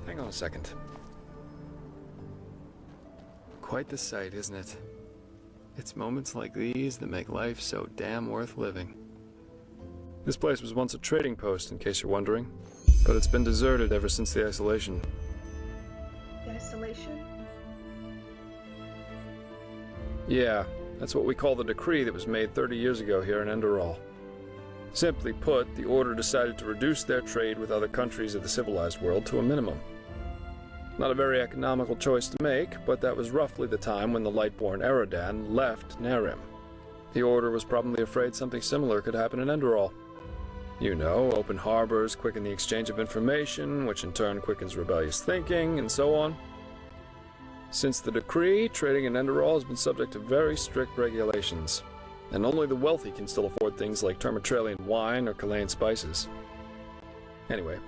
Hang on a second. Quite the sight, isn't it? It's moments like these that make life so damn worth living. This place was once a trading post, in case you're wondering, but it's been deserted ever since the isolation. The isolation? Yeah, that's what we call the decree that was made 30 years ago here in Enderal. Simply put, the Order decided to reduce their trade with other countries of the civilized world to a minimum. Not a very economical choice to make, but that was roughly the time when the Lightborn Eradan left Narim. The Order was probably afraid something similar could happen in Enderal. You know, open harbors quicken the exchange of information, which in turn quickens rebellious thinking, and so on. Since the decree, trading in Enderal has been subject to very strict regulations, and only the wealthy can still afford things like Termatralian wine or Chilean spices. Anyway,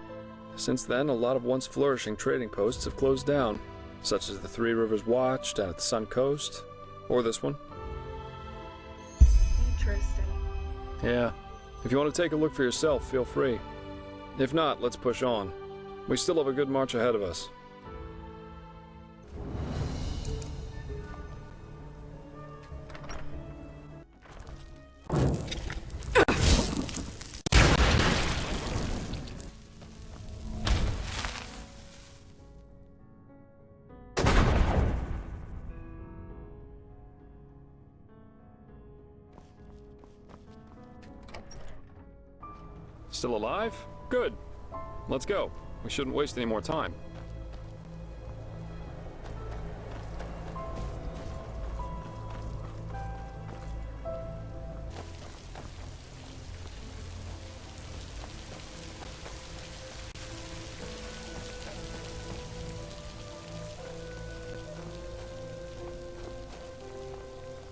since then, a lot of once flourishing trading posts have closed down, such as the Three Rivers Watch down at the Sun Coast, or this one. Interesting. Yeah. If you want to take a look for yourself, feel free. If not, let's push on. We still have a good march ahead of us. Still alive? Good. Let's go. We shouldn't waste any more time.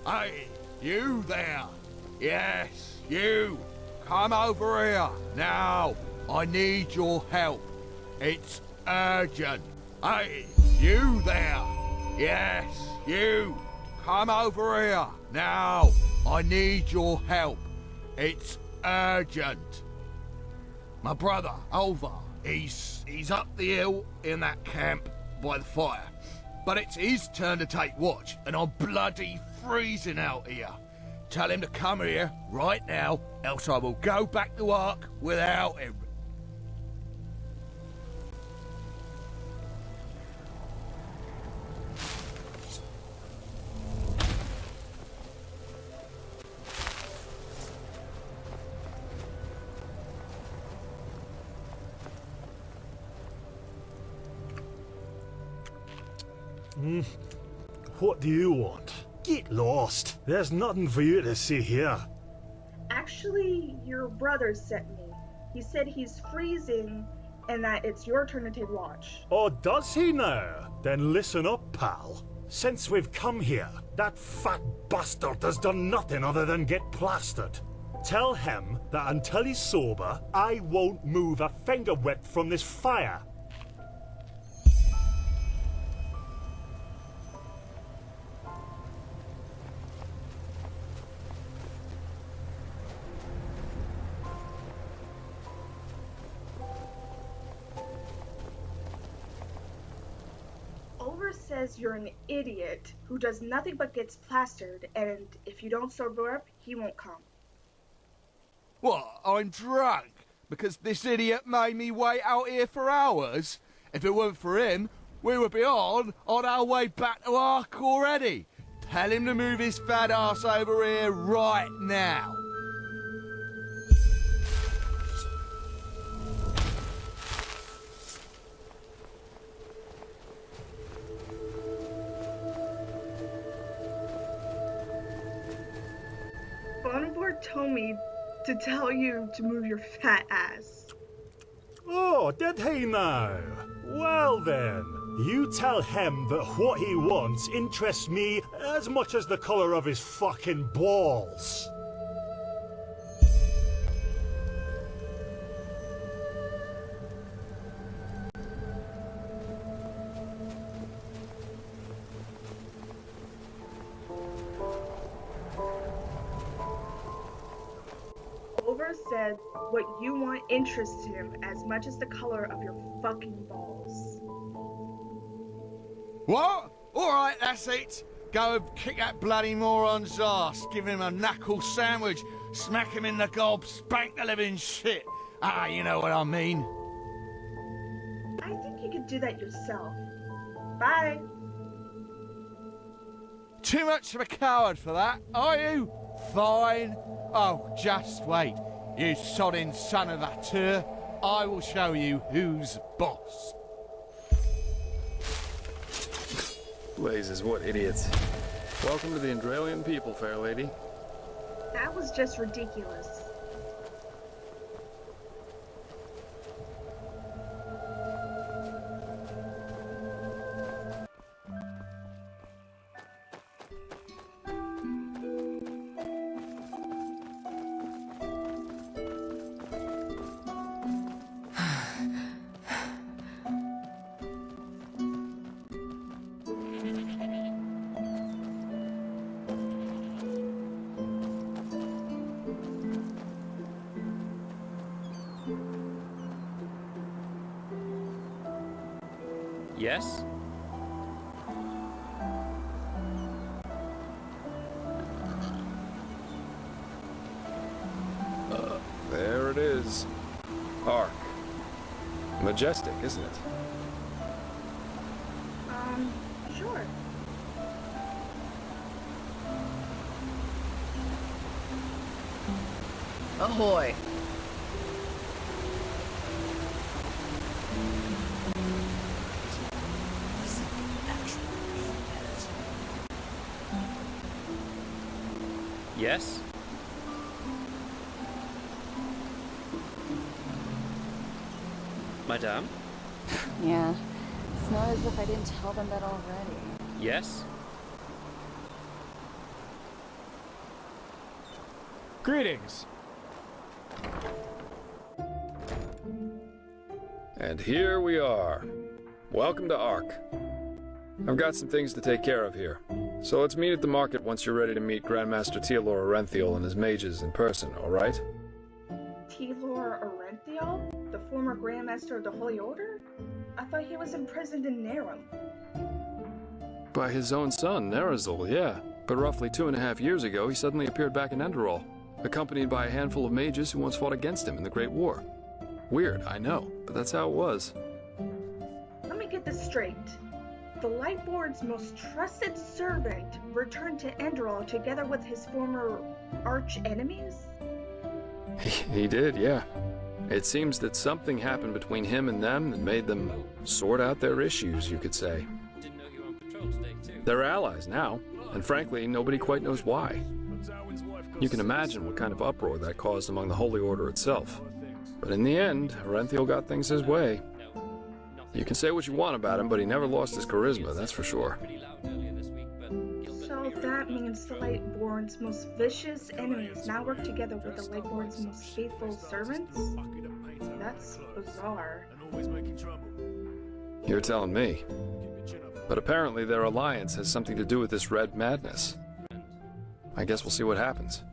Hey, you there! Yes, you! Come over here, now! I need your help. It's urgent. Hey, you there! Yes, you! Come over here, now! I need your help. It's urgent. My brother, Alvar, he's up the hill in that camp by the fire. But it's his turn to take watch, and I'm bloody freezing out here. Tell him to come here right now, else I will go back to Ark without him. What do you want? Get lost. There's nothing for you to see here. Actually, your brother sent me. He said he's freezing and that it's your turn to take watch. Oh, does he now? Then listen up, pal. Since we've come here, that fat bastard has done nothing other than get plastered. Tell him that until he's sober, I won't move a finger width from this fire. Says you're an idiot who does nothing but gets plastered, and if you don't sober up, he won't come. What, I'm drunk? Because this idiot made me wait out here for hours? If it weren't for him, we would be on our way back to Ark already. Tell him to move his fat ass over here right now. Ark told me to tell you to move your fat ass. Oh, did he now? Well then, you tell him that what he wants interests me as much as the colour of his fucking balls. Over said what you want interests him as much as the color of your fucking balls. What? Alright, that's it. Go and kick that bloody moron's ass, give him a knuckle sandwich, smack him in the gob, spank the living shit. Ah, you know what I mean. I think you could do that yourself. Bye. Too much of a coward for that, are you? Fine. Oh, just wait. You sodding son of a tur. I will show you who's boss. Blazes, what idiots. Welcome to the Enderalian people, fair lady. That was just ridiculous. Yes? There it is. Ark. Majestic, isn't it? Sure. Ahoy! Yes? Madame? Yeah, it's not as if I didn't tell them that already. Yes? Greetings. And here we are. Welcome to Ark. I've got some things to take care of here. So let's meet at the market once you're ready to meet Grandmaster Telor Orenthiel and his mages in person, alright? Telor Orenthiel? The former Grandmaster of the Holy Order? I thought he was imprisoned in Narum. By his own son, Nerazil, yeah. But roughly 2.5 years ago, he suddenly appeared back in Enderal, accompanied by a handful of mages who once fought against him in the Great War. Weird, I know, but that's how it was. Let me get this straight. The Lightborn's most trusted servant returned to Enderal together with his former arch-enemies? He did, yeah. It seems that something happened between him and them that made them sort out their issues, you could say. Didn't know you were on patrol today, too. They're allies now, and frankly, nobody quite knows why. You can imagine what kind of uproar that caused among the Holy Order itself. But in the end, Orenthiel got things his way. You can say what you want about him, but he never lost his charisma, that's for sure. So that means the Lightborn's most vicious enemies now work together with the Lightborn's most faithful servants? That's bizarre. You're telling me. But apparently their alliance has something to do with this red madness. I guess we'll see what happens.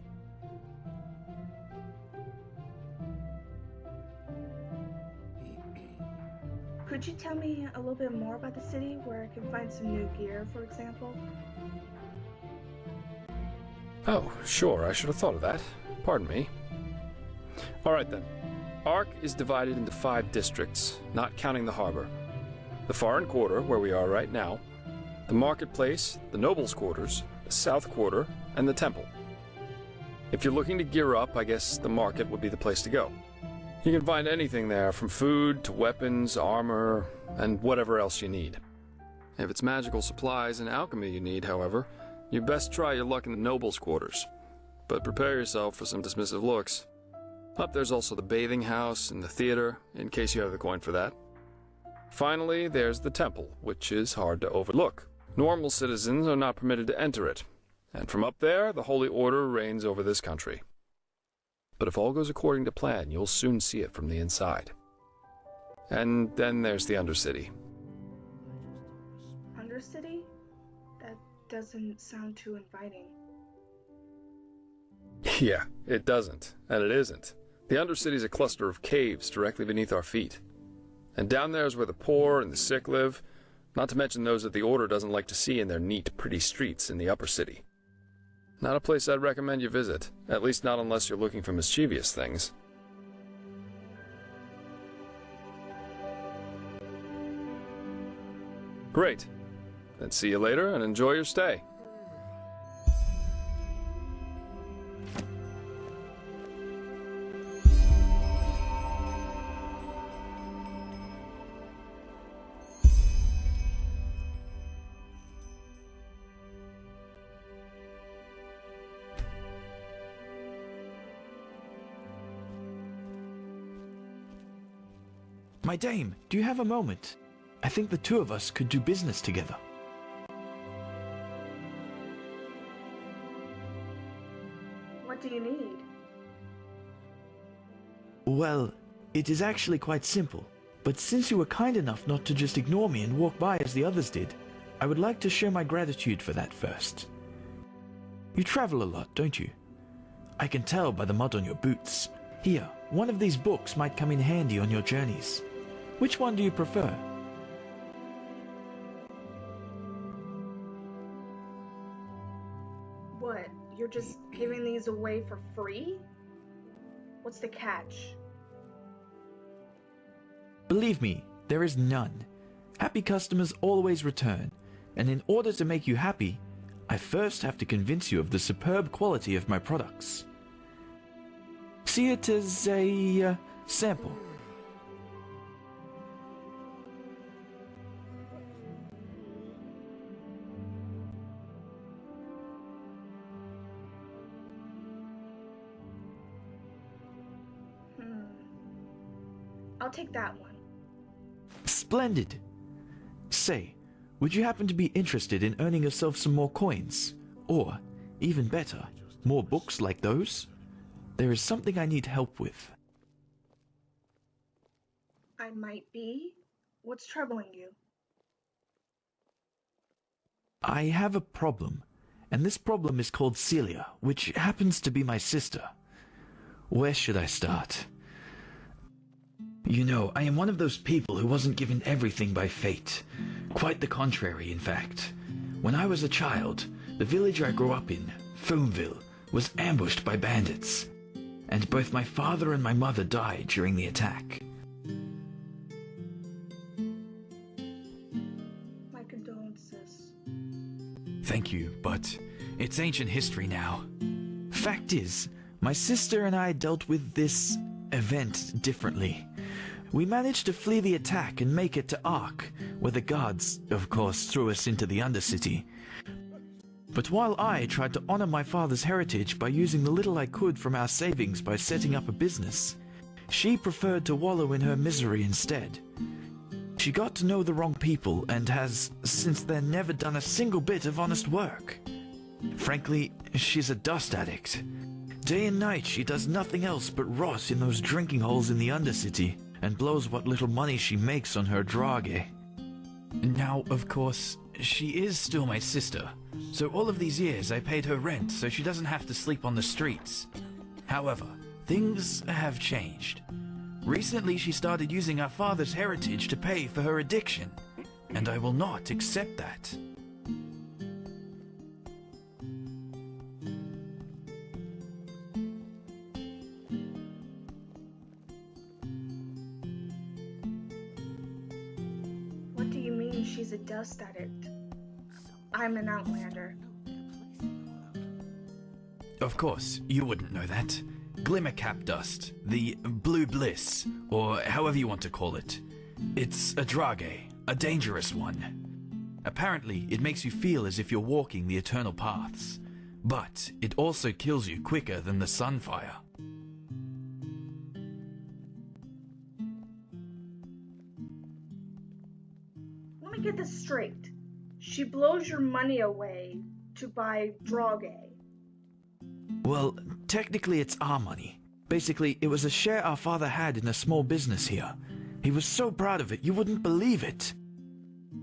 Could you tell me a little bit more about the city, where I can find some new gear, for example? Oh, sure, I should have thought of that. Pardon me. Alright then. Ark is divided into 5 districts, not counting the harbor. The Foreign Quarter, where we are right now, the Marketplace, the Nobles' Quarters, the South Quarter, and the Temple. If you're looking to gear up, I guess the market would be the place to go. You can find anything there, from food to weapons, armor, and whatever else you need. If it's magical supplies and alchemy you need, however, you best try your luck in the Nobles' Quarters. but prepare yourself for some dismissive looks. Up there's also the bathing house and the theater, in case you have the coin for that. Finally, there's the temple, which is hard to overlook. Normal citizens are not permitted to enter it, and from up there, the Holy Order reigns over this country. But if all goes according to plan, you'll soon see it from the inside. And then there's the Undercity. Undercity? That doesn't sound too inviting. Yeah, it doesn't, and it isn't. The Undercity's a cluster of caves directly beneath our feet. And down there is where the poor and the sick live, not to mention those that the Order doesn't like to see in their neat, pretty streets in the upper city. Not a place I'd recommend you visit, at least not unless you're looking for mischievous things. Great. Then see you later and enjoy your stay. My dame, do you have a moment? I think the two of us could do business together. What do you need? Well, it is actually quite simple. But since you were kind enough not to just ignore me and walk by as the others did, I would like to show my gratitude for that first. You travel a lot, don't you? I can tell by the mud on your boots. Here, one of these books might come in handy on your journeys. Which one do you prefer? What? You're just giving these away for free? What's the catch? Believe me, there is none. Happy customers always return, and in order to make you happy, I first have to convince you of the superb quality of my products. See it as a sample. I'll take that one. Splendid! Say, would you happen to be interested in earning yourself some more coins? Or, even better, more books like those? There is something I need help with. I might be. What's troubling you? I have a problem, and this problem is called Celia, which happens to be my sister. Where should I start? You know, I am one of those people who wasn't given everything by fate. Quite the contrary, in fact. When I was a child, the village I grew up in, Foamville, was ambushed by bandits. And both my father and my mother died during the attack. My condolences. Thank you, but it's ancient history now. Fact is, my sister and I dealt with this event differently. We managed to flee the attack and make it to Ark, where the guards, of course, threw us into the Undercity. But while I tried to honor my father's heritage by using the little I could from our savings by setting up a business, she preferred to wallow in her misery instead. She got to know the wrong people and has, since then, never done a single bit of honest work. Frankly, she's a dust addict. Day and night she does nothing else but rot in those drinking holes in the Undercity and blows what little money she makes on her drage. Now, of course, she is still my sister, so all of these years I paid her rent so she doesn't have to sleep on the streets. However, things have changed. Recently she started using our father's heritage to pay for her addiction, and I will not accept that. What do you mean she's a dust addict? I'm an outlander. Of course, you wouldn't know that. Glimmercap dust, the blue bliss, or however you want to call it. It's a drage, a dangerous one. Apparently, it makes you feel as if you're walking the eternal paths. but it also kills you quicker than the sunfire. Let me get this straight. She blows your money away to buy Drauge. Well, technically it's our money. Basically, it was a share our father had in a small business here. He was so proud of it, you wouldn't believe it.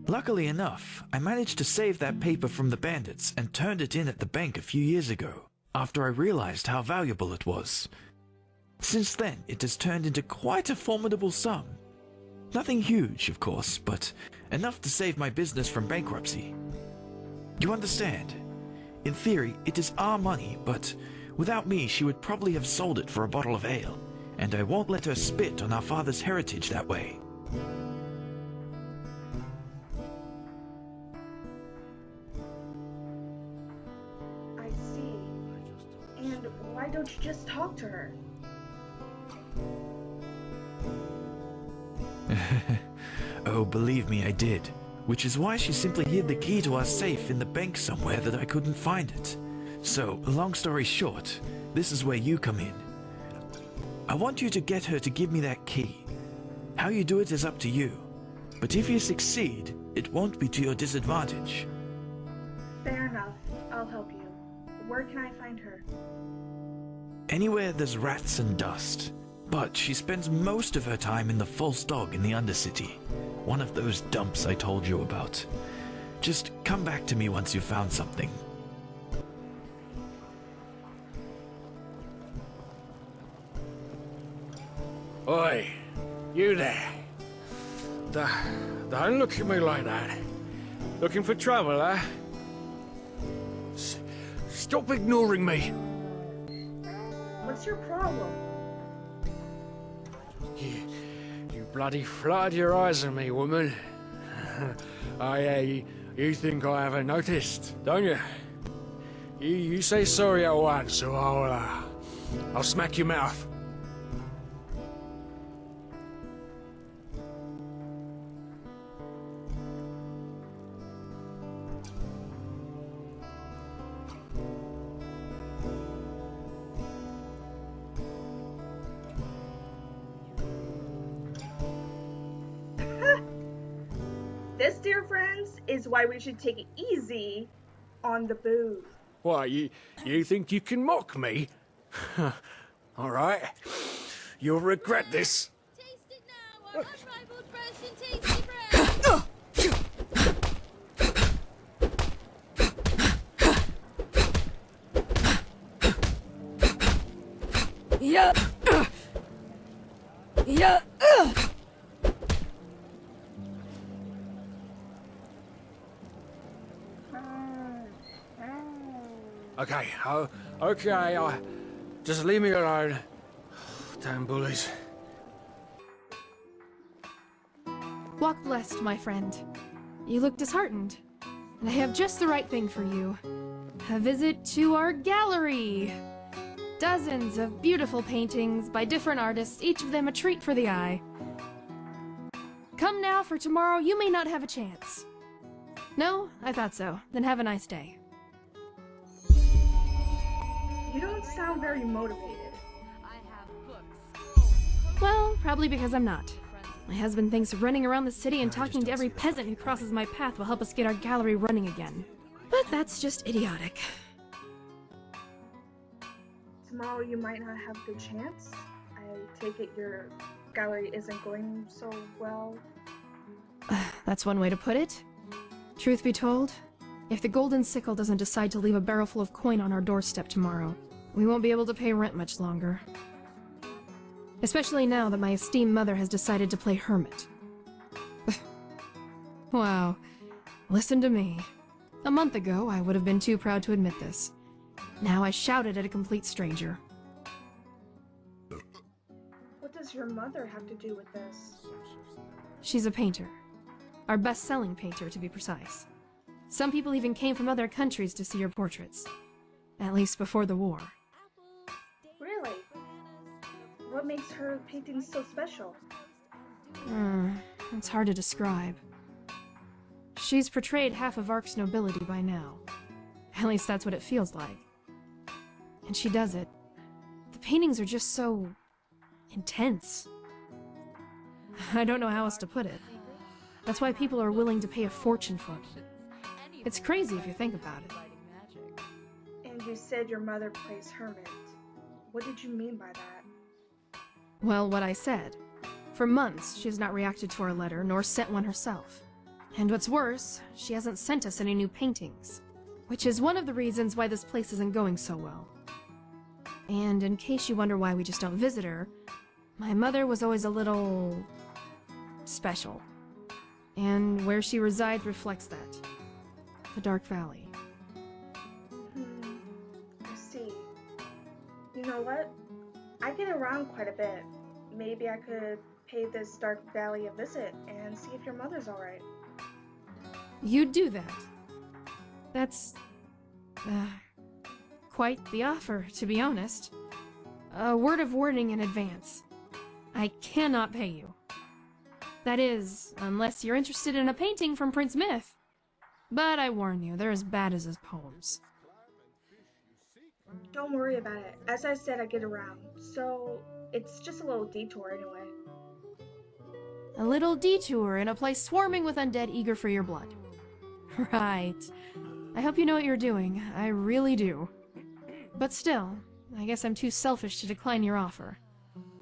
Luckily enough, I managed to save that paper from the bandits and turned it in at the bank a few years ago, after I realized how valuable it was. Since then, it has turned into quite a formidable sum. Nothing huge, of course, but enough to save my business from bankruptcy. You understand? In theory, it is our money, but without me, she would probably have sold it for a bottle of ale, and I won't let her spit on our father's heritage that way. I see. And why don't you just talk to her? Oh, believe me, I did. Which is why she simply hid the key to our safe in the bank somewhere that I couldn't find it. So, long story short, this is where you come in. I want you to get her to give me that key. How you do it is up to you. But if you succeed, it won't be to your disadvantage. Fair enough. I'll help you. Where can I find her? Anywhere there's rats and dust. But she spends most of her time in the False Dog in the Undercity. One of those dumps I told you about. Just come back to me once you've found something. Oi, you there. Don't look at me like that. Looking for trouble, eh? Stop ignoring me. What's your problem? You bloody fluttered your eyes at me, woman. You think I haven't noticed, don't you? You say sorry at once, so I'll smack your mouth. This, dear friends, is why we should take it easy on the booze. Why, you think you can mock me? All right. You'll regret this. Taste it now, our unrivaled fresh and tasty bread. Yeah. Yeah. Okay, okay, just leave me alone. Damn bullies. Walk blessed, my friend. You look disheartened, and I have just the right thing for you. A visit to our gallery. Dozens of beautiful paintings by different artists, each of them a treat for the eye. Come now, for tomorrow you may not have a chance. No? I thought so. Then have a nice day. You don't sound very motivated. Well, probably because I'm not. My husband thinks running around the city and talking to every peasant who crosses my path will help us get our gallery running again. But that's just idiotic. Tomorrow you might not have the chance. I take it your gallery isn't going so well. That's one way to put it. Truth be told, if the Golden Sickle doesn't decide to leave a barrel full of coin on our doorstep tomorrow, we won't be able to pay rent much longer. Especially now that my esteemed mother has decided to play hermit. Wow. Listen to me. A month ago, I would have been too proud to admit this. Now I shout it at a complete stranger. What does your mother have to do with this? She's a painter. Our best-selling painter, to be precise. Some people even came from other countries to see her portraits. At least before the war. Really? What makes her painting so special? It's hard to describe. She's portrayed half of Ark's nobility by now. At least that's what it feels like. and she does it. The paintings are just so intense. I don't know how else to put it. That's why people are willing to pay a fortune for them. It's crazy if you think about it. And you said your mother plays hermit. What did you mean by that? Well, what I said. For months, she has not reacted to our letter, nor sent one herself. And what's worse, she hasn't sent us any new paintings. Which is one of the reasons why this place isn't going so well. And in case you wonder why we just don't visit her, my mother was always a little special. And where she resides reflects that. The Dark Valley. I see. You know what? I get around quite a bit. Maybe I could pay this Dark Valley a visit and see if your mother's alright. You'd do that. That's... quite the offer, to be honest. A word of warning in advance. I cannot pay you. That is, unless you're interested in a painting from Prince Myth. But I warn you, they're as bad as his poems. Don't worry about it. As I said, I get around. So, it's just a little detour anyway. A little detour in a place swarming with undead eager for your blood. Right. I hope you know what you're doing. I really do. But still, I guess I'm too selfish to decline your offer.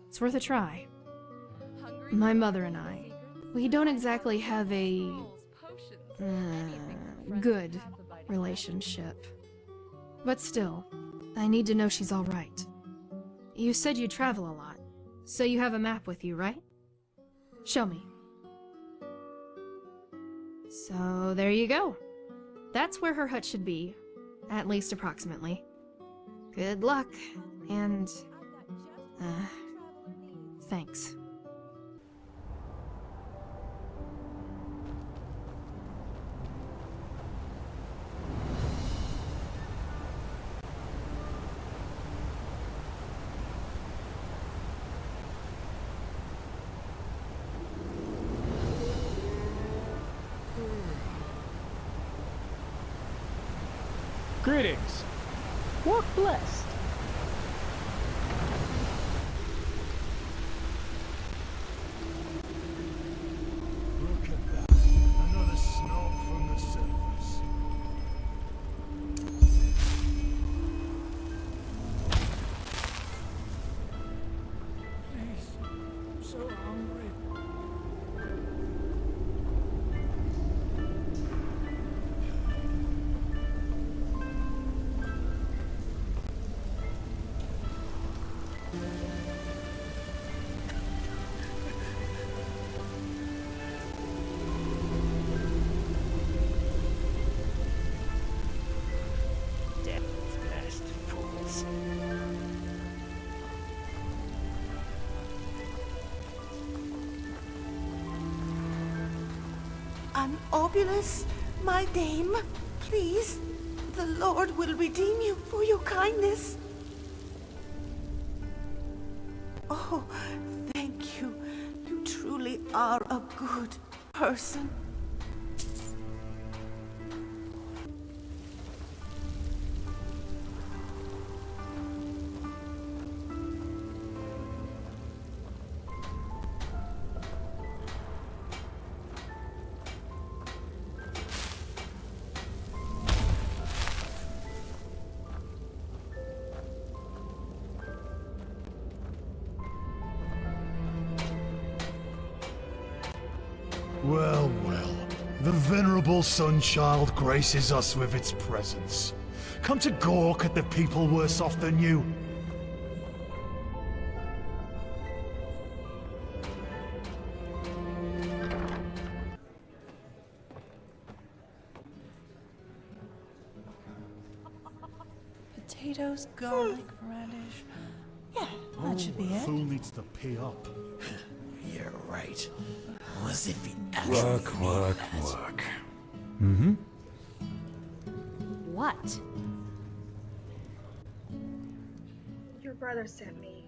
It's worth a try. My mother and I, we don't exactly have a... good relationship. But still, I need to know she's alright. You said you travel a lot, so you have a map with you, right? Show me. So there you go. That's where her hut should be, at least approximately. Good luck, and... thanks. Greetings. Walk blessed. Look at that. Another snob from the surface. Please, I'm so hungry. An obulus, my dame, please. The Lord will redeem you for your kindness. Oh, thank you. You truly are a good person. Well, well. The venerable Sunchild graces us with its presence. Come to gawk at the people worse off than you. Potatoes, garlic, radish. Yeah, that should be it. Fool needs to pay up. You're right. As if he actually Work. Mm-hmm. What? Your brother sent me.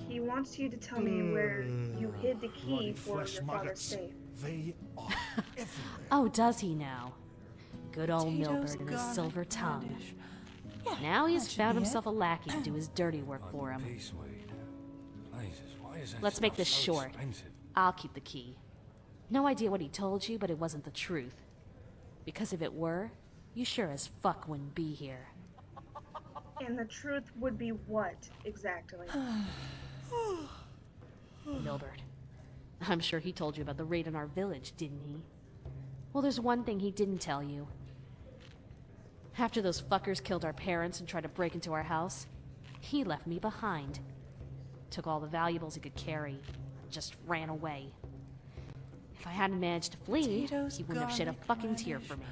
He wants you to tell me where you hid the key for your father's safe. They are everywhere. Oh, does he now? Good old Potatoes, Milburn and his garlic, silver tongue. radish. Now he's found himself a lackey to do his dirty work for him. Let's make this short. I'll keep the key. No idea what he told you, but it wasn't the truth. Because if it were, you sure as fuck wouldn't be here. And the truth would be what, exactly? Mildred. I'm sure he told you about the raid on our village, didn't he? Well, there's one thing he didn't tell you. After those fuckers killed our parents and tried to break into our house, he left me behind. Took all the valuables he could carry, and just ran away. If I hadn't managed to flee, he wouldn't have shed a fucking tear for me.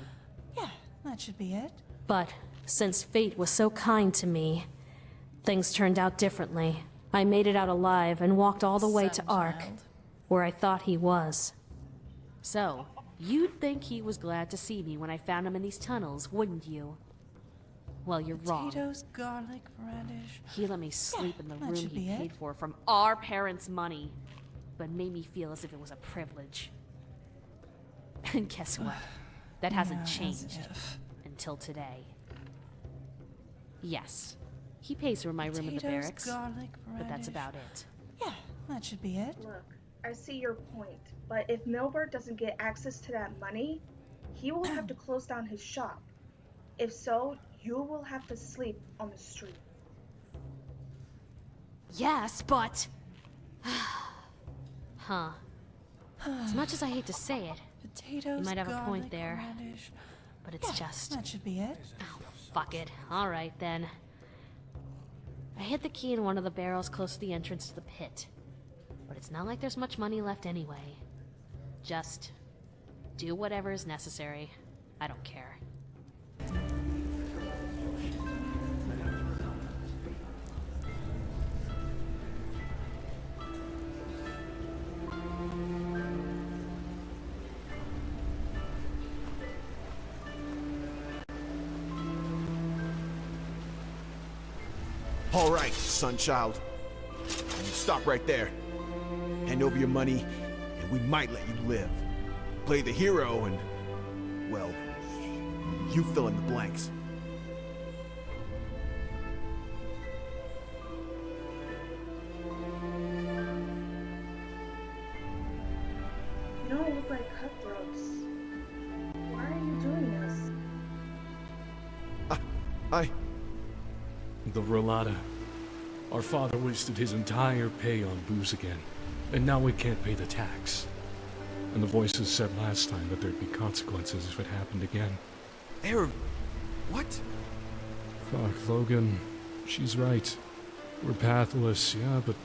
Yeah, that should be it. But since fate was so kind to me, things turned out differently. I made it out alive and walked all the way to Ark, where I thought he was. So, you'd think he was glad to see me when I found him in these tunnels, wouldn't you? Well, you're wrong. Potatoes, garlic, radish. He let me sleep in the room he paid for from our parents' money, but made me feel as if it was a privilege. And guess what? That hasn't changed until today. Yes, he pays for my room in the barracks, but that's about it. Yeah, that should be it. Look, I see your point, but if Milbert doesn't get access to that money, he will have to close down his shop. If so, you will have to sleep on the street. Yes, but... Huh. As much as I hate to say it, Potatoes, you might have a point garlic, there. radish. But it's just... That should be it. Oh, fuck it. Alright, then. I hid the key in one of the barrels close to the entrance to the pit. But it's not like there's much money left anyway. Just... do whatever is necessary. I don't care. All right, Sunchild. Stop right there. Hand over your money, and we might let you live. Play the hero, and, well, you fill in the blanks. You don't look like cutthroats. Why are you doing this? The Rolata. Our father wasted his entire pay on booze again, and now we can't pay the tax. And the voices said last time that there'd be consequences if it happened again. What? Fuck, Logan. She's right. We're pathless, yeah, but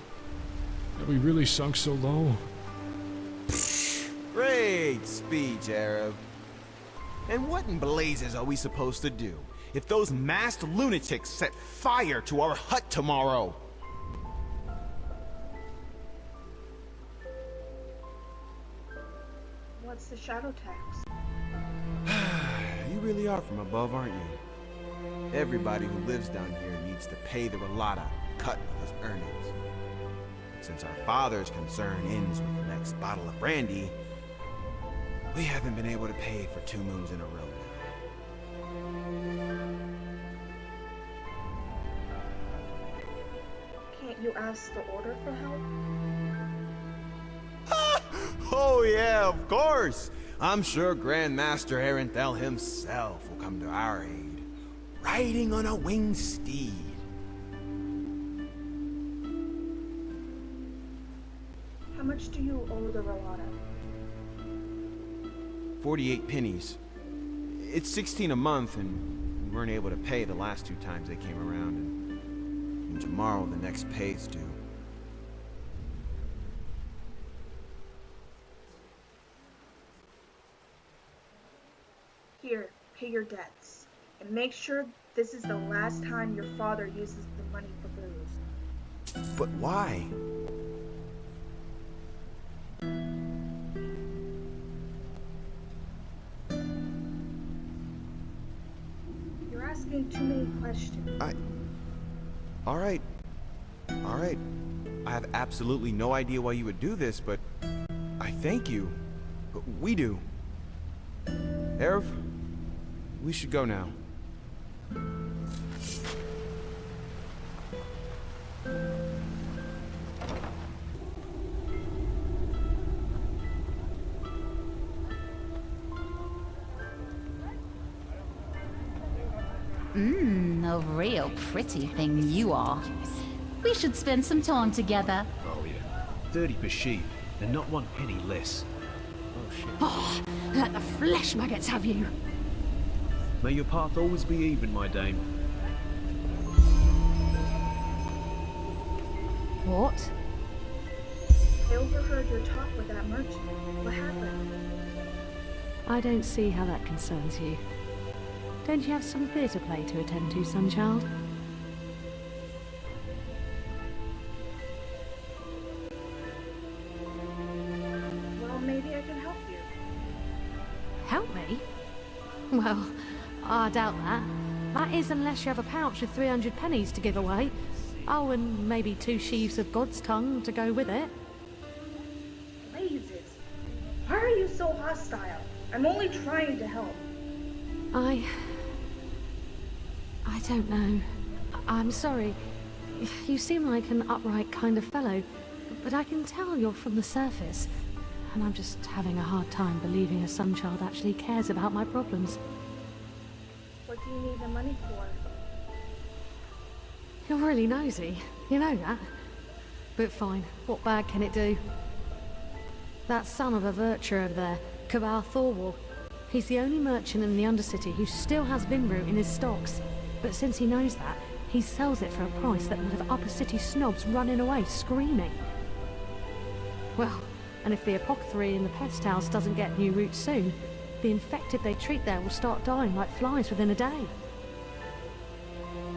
have we really sunk so low? Great speech, Arab. And what in blazes are we supposed to do if those masked lunatics set fire to our hut tomorrow? What's the shadow tax? You really are from above, aren't you? Everybody who lives down here needs to pay the Rolata cut of his earnings. But since our father's concern ends with the next bottle of brandy, we haven't been able to pay for 2 moons in a row now. Can't you ask the Order for help? Oh yeah, of course! I'm sure Grandmaster Arenthel himself will come to our aid, riding on a winged steed. How much do you owe the Rolata? 48 pennies. It's 16 a month, and we weren't able to pay the last 2 times they came around, and tomorrow the next pay's due. Here, pay your debts. And make sure this is the last time your father uses the money for booze. But why? You're asking too many questions. Alright. Alright. I have absolutely no idea why you would do this, but I thank you. We do. Erev, we should go now. A real pretty thing you are. We should spend some time together. Oh yeah, 30 per sheep, and not 1 penny less. Oh shit. Oh, let the flesh maggots have you. May your path always be even, my dame. What? I overheard your talk with that merchant. What happened? I don't see how that concerns you. Don't you have some theatre play to attend to, sonchild? Well, maybe I can help you. Help me? Well, I doubt that. That is unless you have a pouch with 300 pennies to give away. Oh, and maybe 2 sheaves of God's tongue to go with it. Blazes! Why are you so hostile? I'm only trying to help. I don't know. I'm sorry. You seem like an upright kind of fellow, but I can tell you're from the surface, and I'm just having a hard time believing a sonchild actually cares about my problems. What do you need the money for? You're really nosy. You know that. But fine, what bad can it do? That son of a Virtue over there, Cabal Thorwall. He's the only merchant in the Undercity who still has Vinroot in his stocks. But since he knows that, he sells it for a price that would have upper city snobs running away screaming. Well, and if the apothecary in the pest house doesn't get new root soon, the infected they treat there will start dying like flies within a day.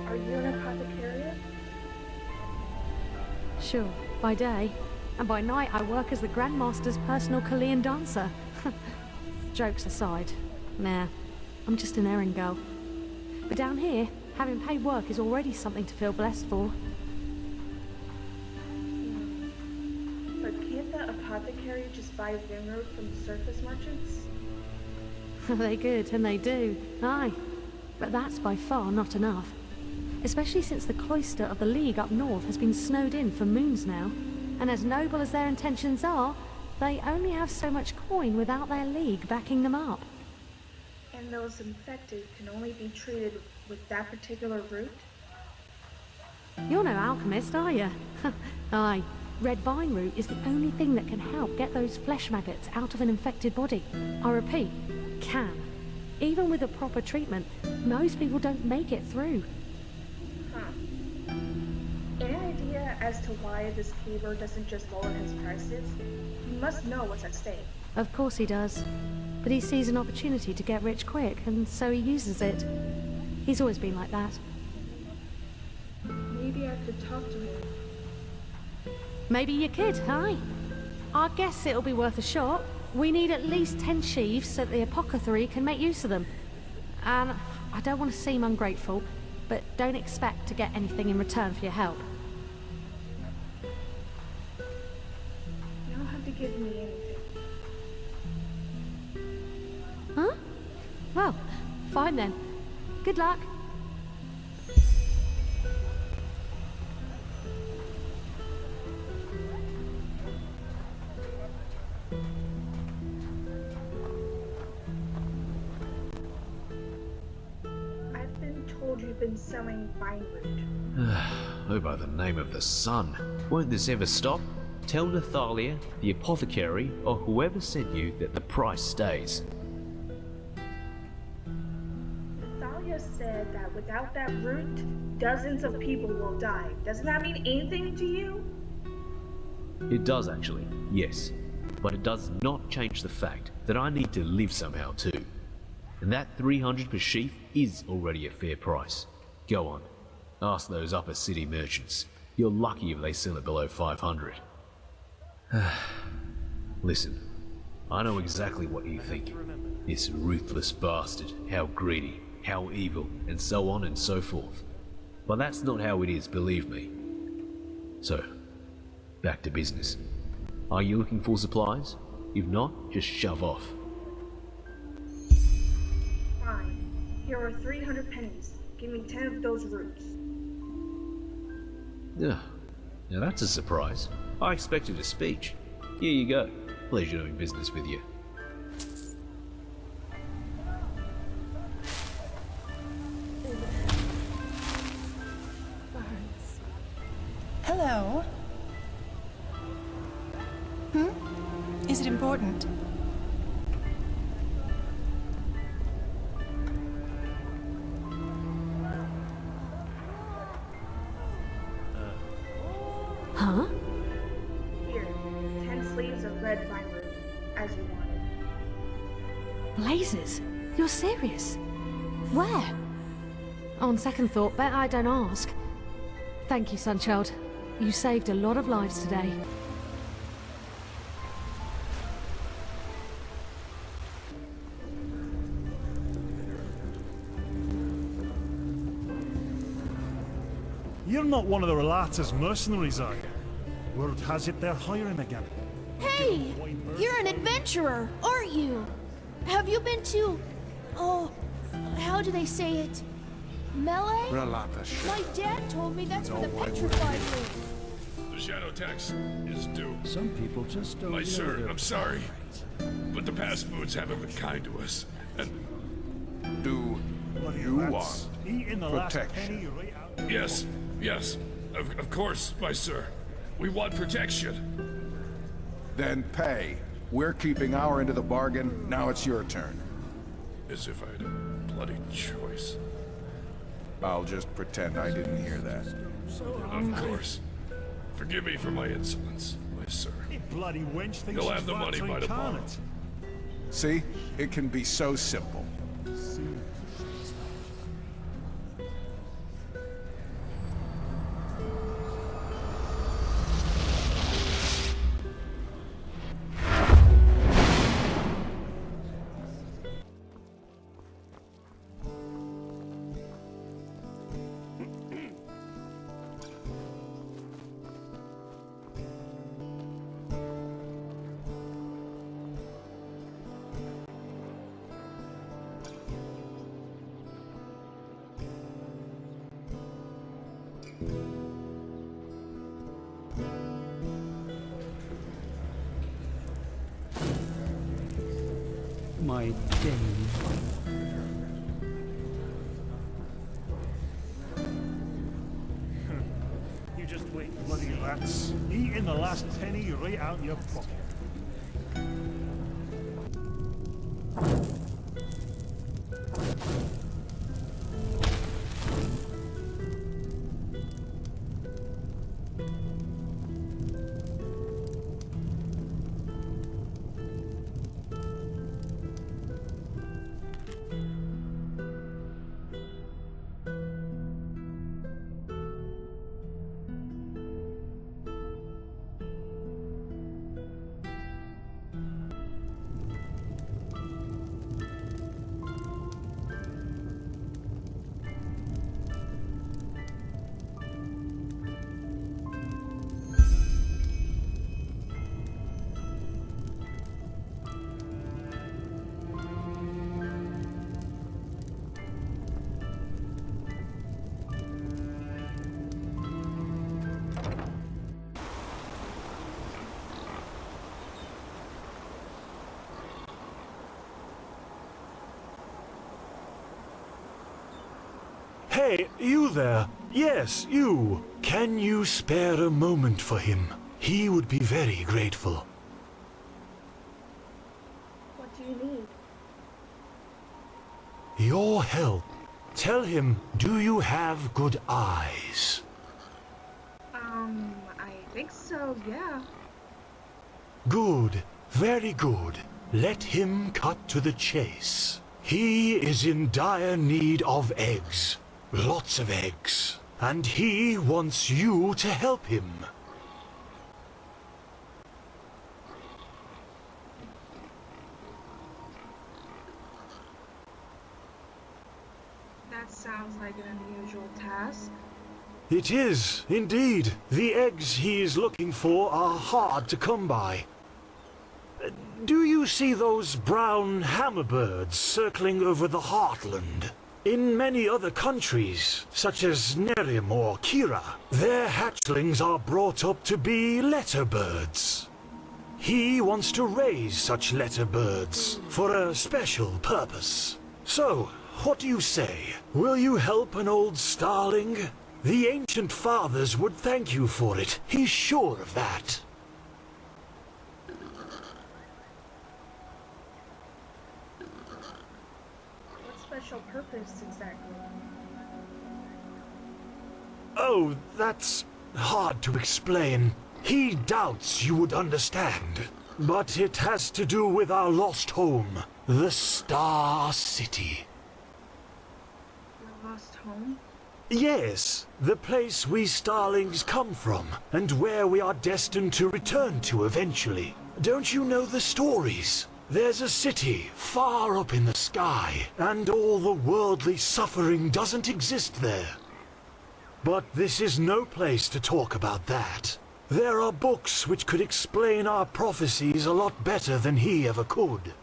Are you an apothecarian? Sure, by day. And by night I work as the Grandmaster's personal Chilean dancer. Jokes aside, nah, I'm just an errand girl. But down here, having paid work is already something to feel blessed for. But can't the apothecary just buy Vinroot from the surface merchants? They could, and they do, aye. But that's by far not enough. Especially since the cloister of the League up north has been snowed in for moons now. And as noble as their intentions are, they only have so much coin without their League backing them up. And those infected can only be treated with that particular root? You're no alchemist, are you? Aye. Red vine root is the only thing that can help get those flesh maggots out of an infected body. I repeat, can. Even with a proper treatment, most people don't make it through. Huh. Any idea as to why this caver doesn't just lower his prices? He must know what's at stake. Of course he does. But he sees an opportunity to get rich quick, and so he uses it. He's always been like that. Maybe I could talk to him. Maybe you could, aye. I guess it'll be worth a shot. We need at least 10 sheaves so that the apothecary can make use of them. And I don't want to seem ungrateful, but don't expect to get anything in return for your help. You don't have to give me anything. Huh? Well, fine then. Good luck. I've been told you've been selling vine root. Oh, by the name of the sun. Won't this ever stop? Tell Nathalia, the apothecary, or whoever sent you that the price stays. Nathalia said that without that root, dozens of people will die. Doesn't that mean anything to you? It does actually, yes. But it does not change the fact that I need to live somehow too. And that 300 per sheaf is already a fair price. Go on, ask those upper city merchants. You're lucky if they sell it below 500. Listen, I know exactly what you think. This ruthless bastard, how greedy, how evil, and so on and so forth. But that's not how it is, believe me. So, back to business. Are you looking for supplies? If not, just shove off. Fine. Here are 300 pennies. Give me 10 of those roots. Ugh. Now that's a surprise. I expected a speech. Here you go. Pleasure doing business with you. Hello. Is it important? Huh? Here, 10 sleeves of red vine root, as you wanted. Blazes? You're serious? Where? On second thought, bet I don't ask. Thank you, Sunchild. You saved a lot of lives today. You're not one of the Relata's mercenaries, are you? Word has it they're hiring again. Hey! You're an adventurer, aren't you? Have you been to... Oh, how do they say it? Melee? Relata shit. My dad told me that's where the white petrified live. The shadow tax is due. Some people just don't My know sir, their I'm sorry, but the past moods haven't been kind to us. And Do you want Eating the last protection? penny right out. yes, yes, of course, my sir. We want protection. Then pay. We're keeping our end of the bargain. Now it's your turn. As if I had a bloody choice. I'll just pretend I didn't hear that. Of course. Forgive me for my insolence, my sir. You bloody wench thinks You'll she's have the money factory by tomorrow. incarnate. See? It can be so simple. My dame. You just wait, bloody rats. Eating the last penny right out your pocket. Hey, you there? Yes, you. Can you spare a moment for him? He would be very grateful. What do you need? Your help. Tell him, do you have good eyes? I think so, yeah. Good, very good. Let him cut to the chase. He is in dire need of eggs. Lots of eggs. And he wants you to help him. That sounds like an unusual task. It is, indeed. The eggs he is looking for are hard to come by. Do you see those brown hammerbirds circling over the heartland? In many other countries, such as Nerim or Kira, their hatchlings are brought up to be letterbirds. He wants to raise such letterbirds for a special purpose. So, what do you say? Will you help an old starling? The Ancient Fathers would thank you for it. He's sure of that. What special purpose exactly? Oh, that's hard to explain. He doubts you would understand. But it has to do with our lost home, the Star City. Your lost home? Yes, the place we Starlings come from, and where we are destined to return to eventually. Don't you know the stories? There's a city far up in the sky, and all the worldly suffering doesn't exist there. But this is no place to talk about that. There are books which could explain our prophecies a lot better than he ever could.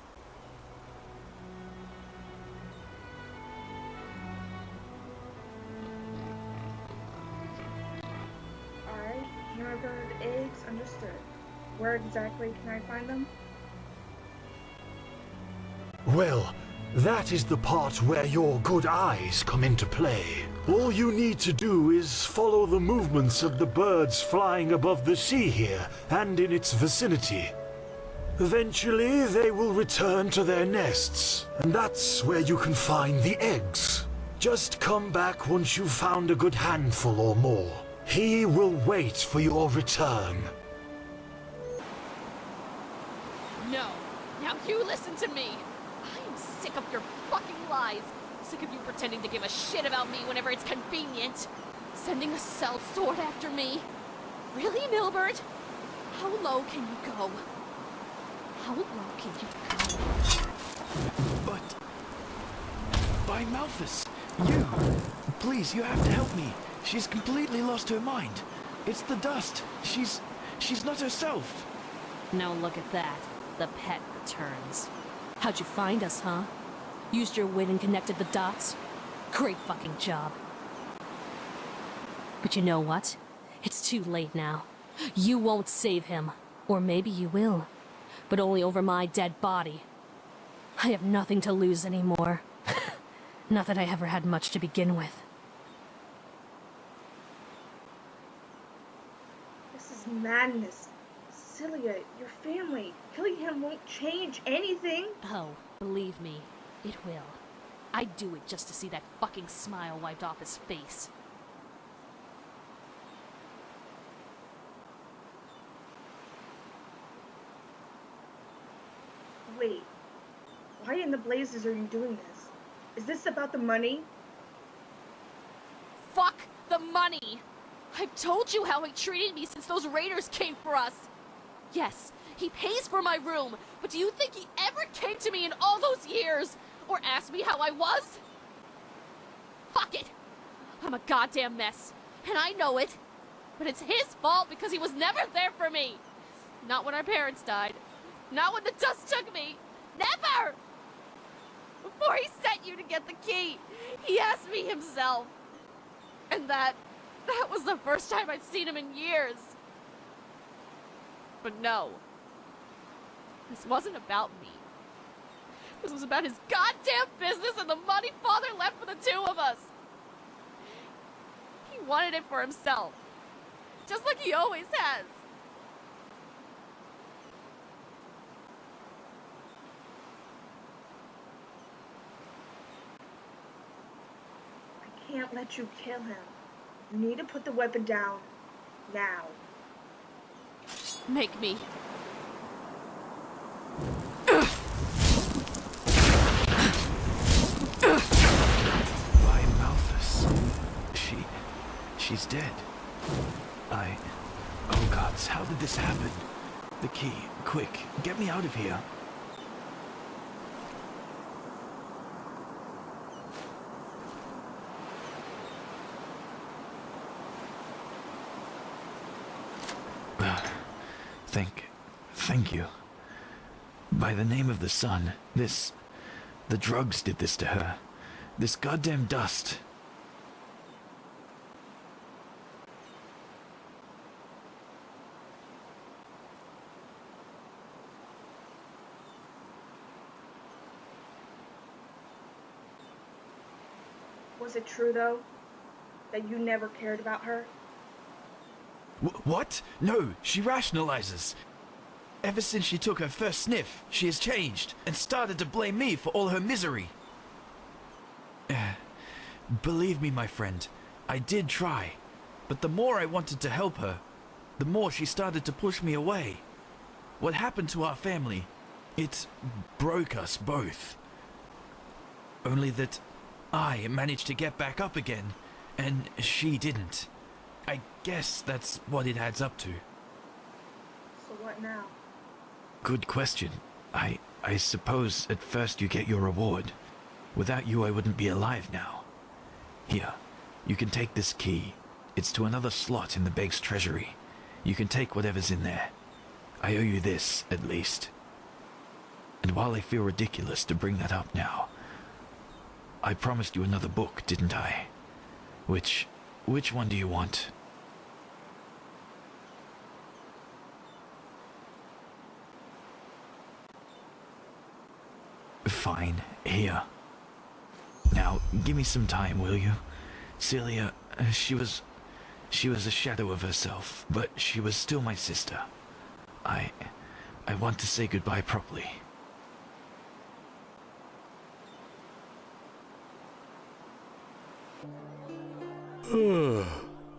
Alright, hammerbird eggs, understood. Where exactly can I find them? Well, that is the part where your good eyes come into play. All you need to do is follow the movements of the birds flying above the sea here and in its vicinity. Eventually, they will return to their nests, and that's where you can find the eggs. Just come back once you've found a good handful or more. He will wait for your return. No. Now you listen to me. I am sick of your fucking lies. Sick of you pretending to give a shit about me whenever it's convenient. Sending a cell sword after me. Really, Milbert? How low can you go? How low can you go? But... By Malthus, you... Please, you have to help me. She's completely lost her mind. It's the dust. She's not herself. Now look at that. The pet returns. How'd you find us, huh? Used your wit and connected the dots? Great fucking job. But you know what? It's too late now. You won't save him. Or maybe you will. But only over my dead body. I have nothing to lose anymore. Not that I ever had much to begin with. This is madness. Celia, your family. Killing him won't change anything. Oh, believe me, it will. I'd do it just to see that fucking smile wiped off his face. Wait. Why in the blazes are you doing this? Is this about the money? Fuck the money! I've told you how he treated me since those raiders came for us. Yes, he pays for my room, but do you think he ever came to me in all those years? Or asked me how I was? Fuck it! I'm a goddamn mess, and I know it. But it's his fault because he was never there for me. Not when our parents died. Not when the dust took me. Never! Before he sent you to get the key, he asked me himself. And that was the first time I'd seen him in years. But no. This wasn't about me. This was about his goddamn business and the money Father left for the two of us. He wanted it for himself. Just like he always has. I can't let you kill him. You need to put the weapon down. Now. Make me. By Malthus. She's dead. Oh gods, how did this happen? The key, quick, get me out of here. Thank you. By the name of the sun, the drugs did this to her. This goddamn dust. Was it true though? That you never cared about her? What? No, she rationalizes. Ever since she took her first sniff, she has changed and started to blame me for all her misery. Believe me, my friend, I did try. But the more I wanted to help her, the more she started to push me away. What happened to our family? It broke us both. Only that I managed to get back up again, and she didn't. I guess that's what it adds up to. So what now? Good question. I suppose at first you get your reward. Without you, I wouldn't be alive now. Here, you can take this key. It's to another slot in the Beg's treasury. You can take whatever's in there. I owe you this, at least. And while I feel ridiculous to bring that up now, I promised you another book, didn't I? Which one do you want? Fine, here. Now, give me some time, will you? Celia, she was a shadow of herself, but she was still my sister. I want to say goodbye properly.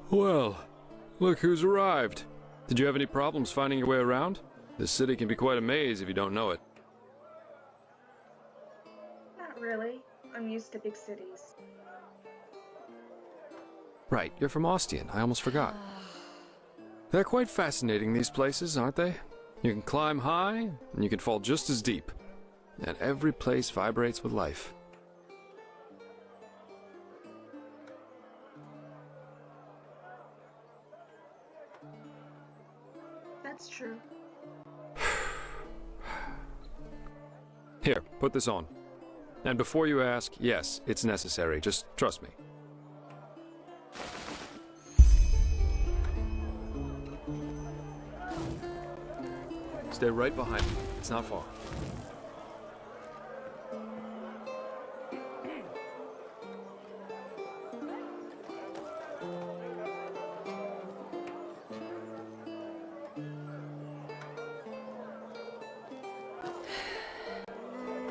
Well, look who's arrived. Did you have any problems finding your way around? This city can be quite a maze if you don't know it. Not really. I'm used to big cities. Right, you're from Ostian. I almost forgot. They're quite fascinating, these places, aren't they? You can climb high, and you can fall just as deep. And every place vibrates with life. That's true. Here, put this on. And before you ask, yes, it's necessary. Just trust me. Stay right behind me. It's not far.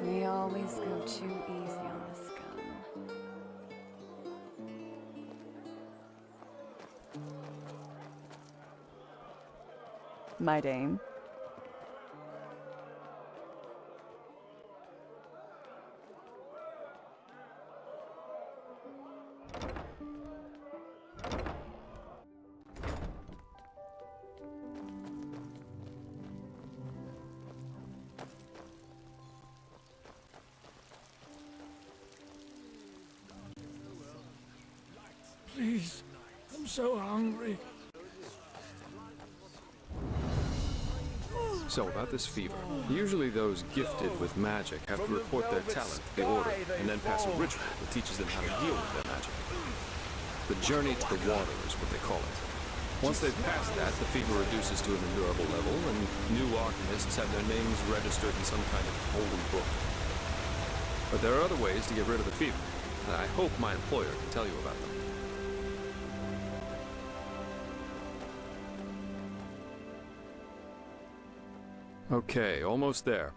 We always go too easy on this gun. My dame. Please, I'm so hungry. So, about this fever. Usually those gifted with magic have to report their talent to the Order, and then pass a ritual that teaches them how to deal with their magic. The journey to the water is what they call it. Once they've passed that, the fever reduces to an endurable level, and new alchemists have their names registered in some kind of holy book. But there are other ways to get rid of the fever, and I hope my employer can tell you about them. Okay, almost there.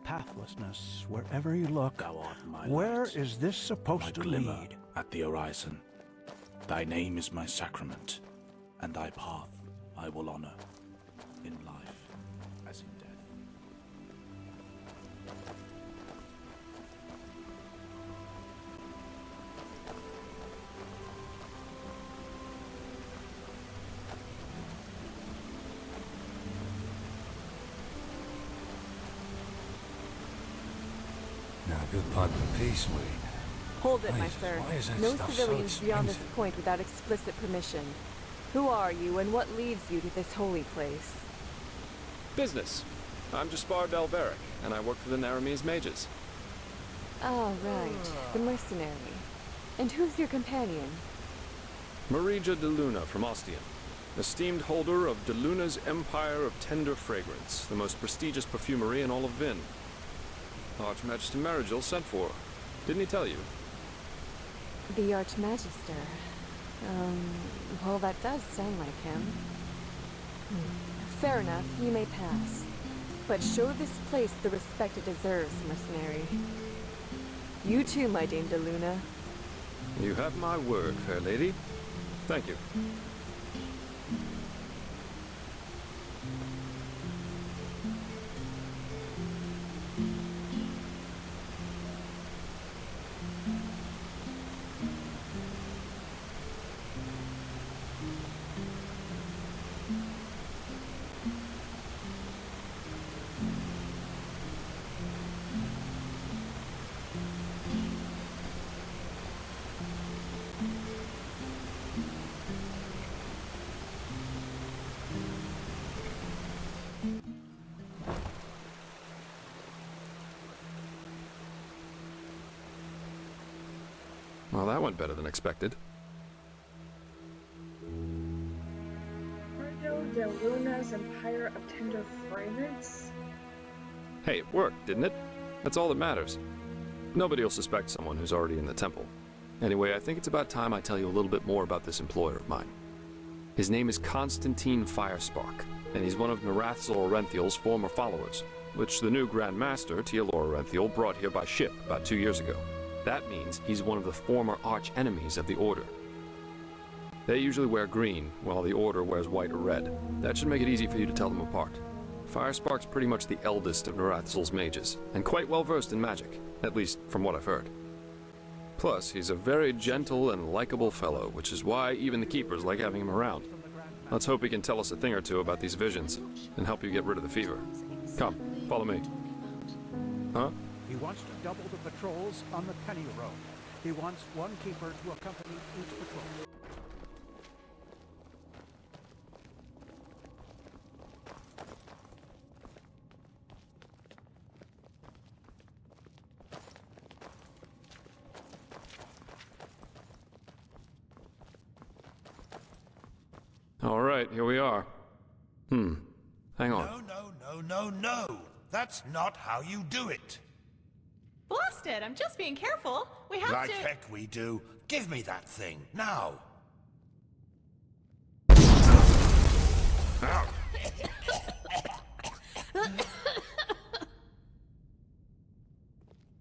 Pathlessness wherever you look. Thou art my Where light, is this supposed my to glimmer lead? at the horizon. Thy name is my sacrament, and thy path I will honor, in life as in death. Now, a good pipe of peace, Wayne. Hold it, my Jesus, sir. why is that No stuff so civilians beyond this expensive? point without explicit permission. Who are you, and what leads you to this holy place? Business. I'm Jaspar Dalveric, and I work for the Naramese mages. Oh, right. The mercenary. And who's your companion? Marija de Luna from Ostian, esteemed holder of de Luna's Empire of Tender Fragrance, the most prestigious perfumery in all of Vin. Archmagister Marigil sent for her. Didn't he tell you? The Archmagister. Well, that does sound like him. Fair enough, you may pass. But show this place the respect it deserves, mercenary. You too, my Dame de Luna. You have my word, fair lady. Thank you. Well, that went better than expected. Marjo de Luna's Empire of Tender Fragrance? Hey, it worked, didn't it? That's all that matters. Nobody will suspect someone who's already in the temple. Anyway, I think it's about time I tell you a little bit more about this employer of mine. His name is Constantine Firespark, and he's one of Narathzal Orenthiel's former followers, which the new Grand Master, Tialor Orenthiel, brought here by ship about 2 years ago. That means he's one of the former arch-enemies of the Order. They usually wear green, while the Order wears white or red. That should make it easy for you to tell them apart. Firespark's pretty much the eldest of Narathzal's mages, and quite well versed in magic, at least from what I've heard. Plus, he's a very gentle and likable fellow, which is why even the Keepers like having him around. Let's hope he can tell us a thing or two about these visions, and help you get rid of the fever. Come, follow me. Huh? He wants to double the patrols on the Penny Road. He wants one keeper to accompany each patrol. All right, here we are. Hang on. No. That's not how you do it. Blast it! I'm just being careful. We have Like to... heck we do. Give me that thing, now. Ow.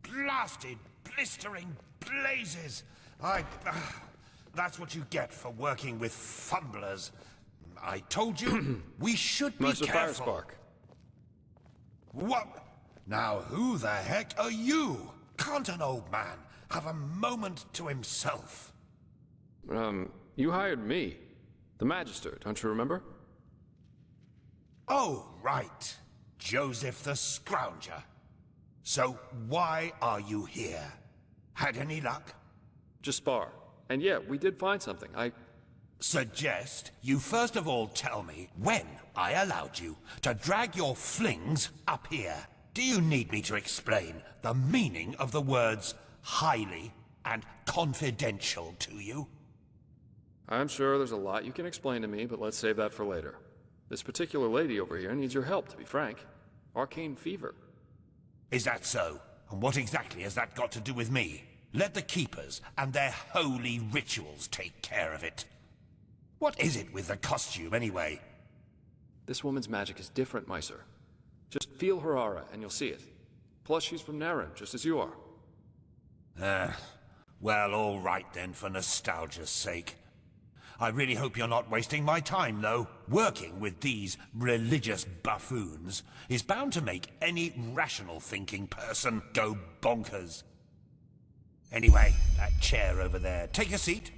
Blasted, blistering blazes. That's what you get for working with fumblers. I told you, we should be Master careful. Firespark. What? Now who the heck are you? Can't an old man have a moment to himself? You hired me. The Magister, don't you remember? Oh, right. Joseph the Scrounger. So why are you here? Had any luck? Just spar. And yeah, we did find something. Suggest you first of all tell me when I allowed you to drag your flings up here. Do you need me to explain the meaning of the words highly and confidential to you? I'm sure there's a lot you can explain to me, but let's save that for later. This particular lady over here needs your help, to be frank. Arcane fever. Is that so? And what exactly has that got to do with me? Let the Keepers and their holy rituals take care of it. What is it with the costume, anyway? This woman's magic is different, Meiser. Just feel her aura, and you'll see it. Plus, she's from Naren, just as you are. Well, all right then, for nostalgia's sake. I really hope you're not wasting my time, though. Working with these religious buffoons is bound to make any rational thinking person go bonkers. Anyway, that chair over there. Take a seat,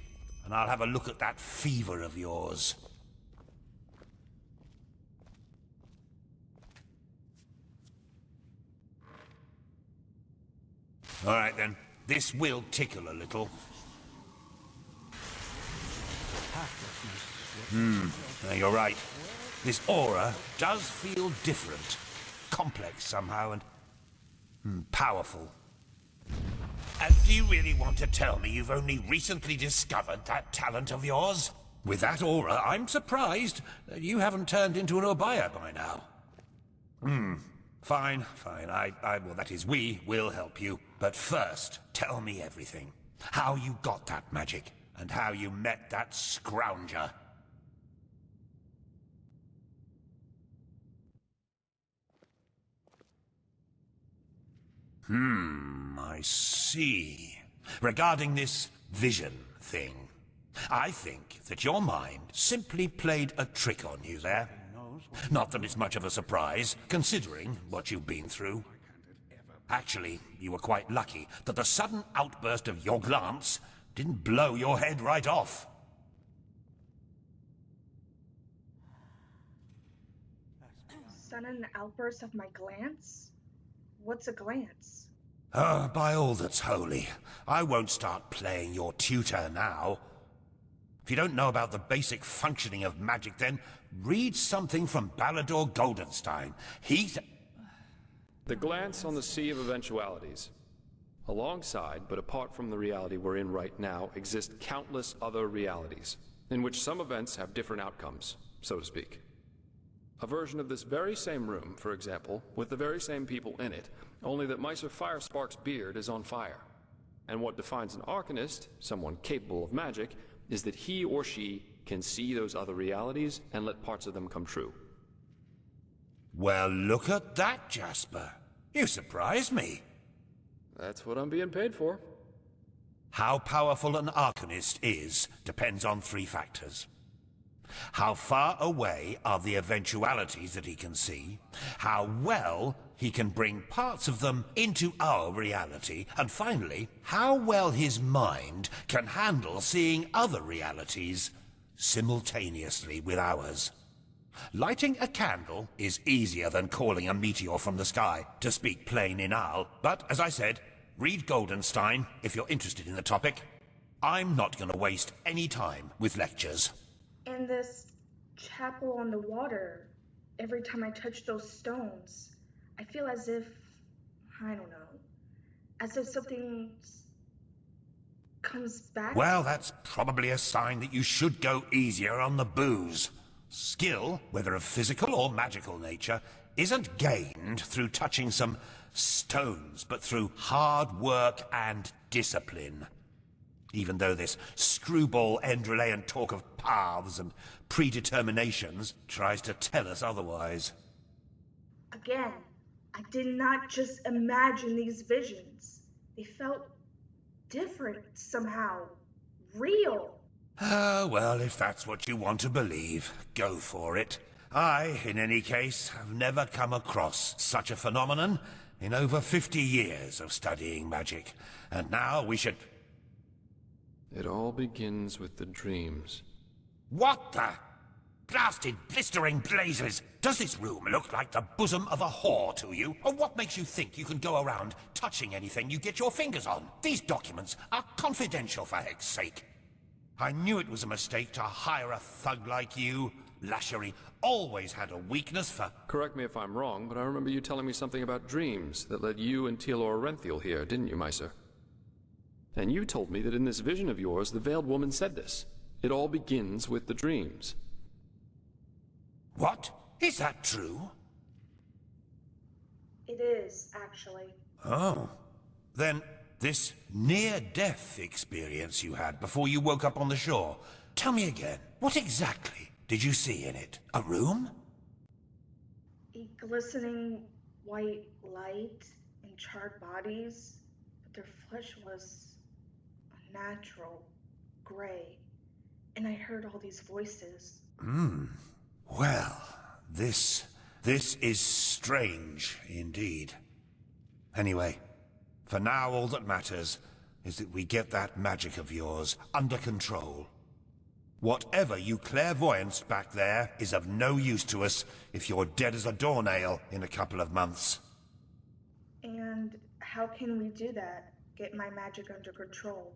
and I'll have a look at that fever of yours. All right, then. This will tickle a little. You're right. This aura does feel different. Complex somehow, and powerful. And do you really want to tell me you've only recently discovered that talent of yours? With that aura, I'm surprised that you haven't turned into an Obaya by now. Fine. Well, that is, we will help you. But first, tell me everything. How you got that magic, and how you met that scrounger. I see. Regarding this vision thing, I think that your mind simply played a trick on you there. Not that it's much of a surprise, considering what you've been through. Actually, you were quite lucky that the sudden outburst of your glance didn't blow your head right off. Sudden outburst of my glance? What's a glance? Oh, by all that's holy, I won't start playing your tutor now. If you don't know about the basic functioning of magic, then read something from Balador Goldenstein. The glance on the sea of eventualities. Alongside, but apart from the reality we're in right now, exist countless other realities, in which some events have different outcomes, so to speak. A version of this very same room, for example, with the very same people in it, only that Meister Firespark's beard is on fire. And what defines an Arcanist, someone capable of magic, is that he or she can see those other realities and let parts of them come true. Well, look at that, Jasper. You surprised me. That's what I'm being paid for. How powerful an Arcanist is depends on 3 factors. How far away are the eventualities that he can see, how well he can bring parts of them into our reality, and finally, how well his mind can handle seeing other realities simultaneously with ours. Lighting a candle is easier than calling a meteor from the sky, to speak plain Inal. But, as I said, read Goldenstein if you're interested in the topic. I'm not going to waste any time with lectures. And this chapel on the water, every time I touch those stones, I feel as if, I don't know, as if something comes back. Well, that's probably a sign that you should go easier on the booze. Skill, whether of physical or magical nature, isn't gained through touching some stones, but through hard work and discipline. Even though this screwball Enderalian talk of paths and predeterminations tries to tell us otherwise. Again, I did not just imagine these visions. They felt different somehow. Real. Ah, well, if that's what you want to believe, go for it. I, in any case, have never come across such a phenomenon in over 50 years of studying magic. And now we should... It all begins with the dreams. What the... blasted blistering blazes! Does this room look like the bosom of a whore to you? Or what makes you think you can go around touching anything you get your fingers on? These documents are confidential, for heck's sake. I knew it was a mistake to hire a thug like you. Lashery always had a weakness for... Correct me if I'm wrong, but I remember you telling me something about dreams that led you and Telor Renthiel here, didn't you, Meiser? And you told me that in this vision of yours, the Veiled Woman said this. It all begins with the dreams. What? Is that true? It is, actually. Oh. Then, this near-death experience you had before you woke up on the shore. Tell me again, what exactly did you see in it? A room? A glistening white light and charred bodies, but their flesh was unnatural, gray, and I heard all these voices. Well, this is strange indeed. Anyway, for now all that matters is that we get that magic of yours under control. Whatever you clairvoyanced back there is of no use to us if you're dead as a doornail in a couple of months. And how can we do that? Get my magic under control?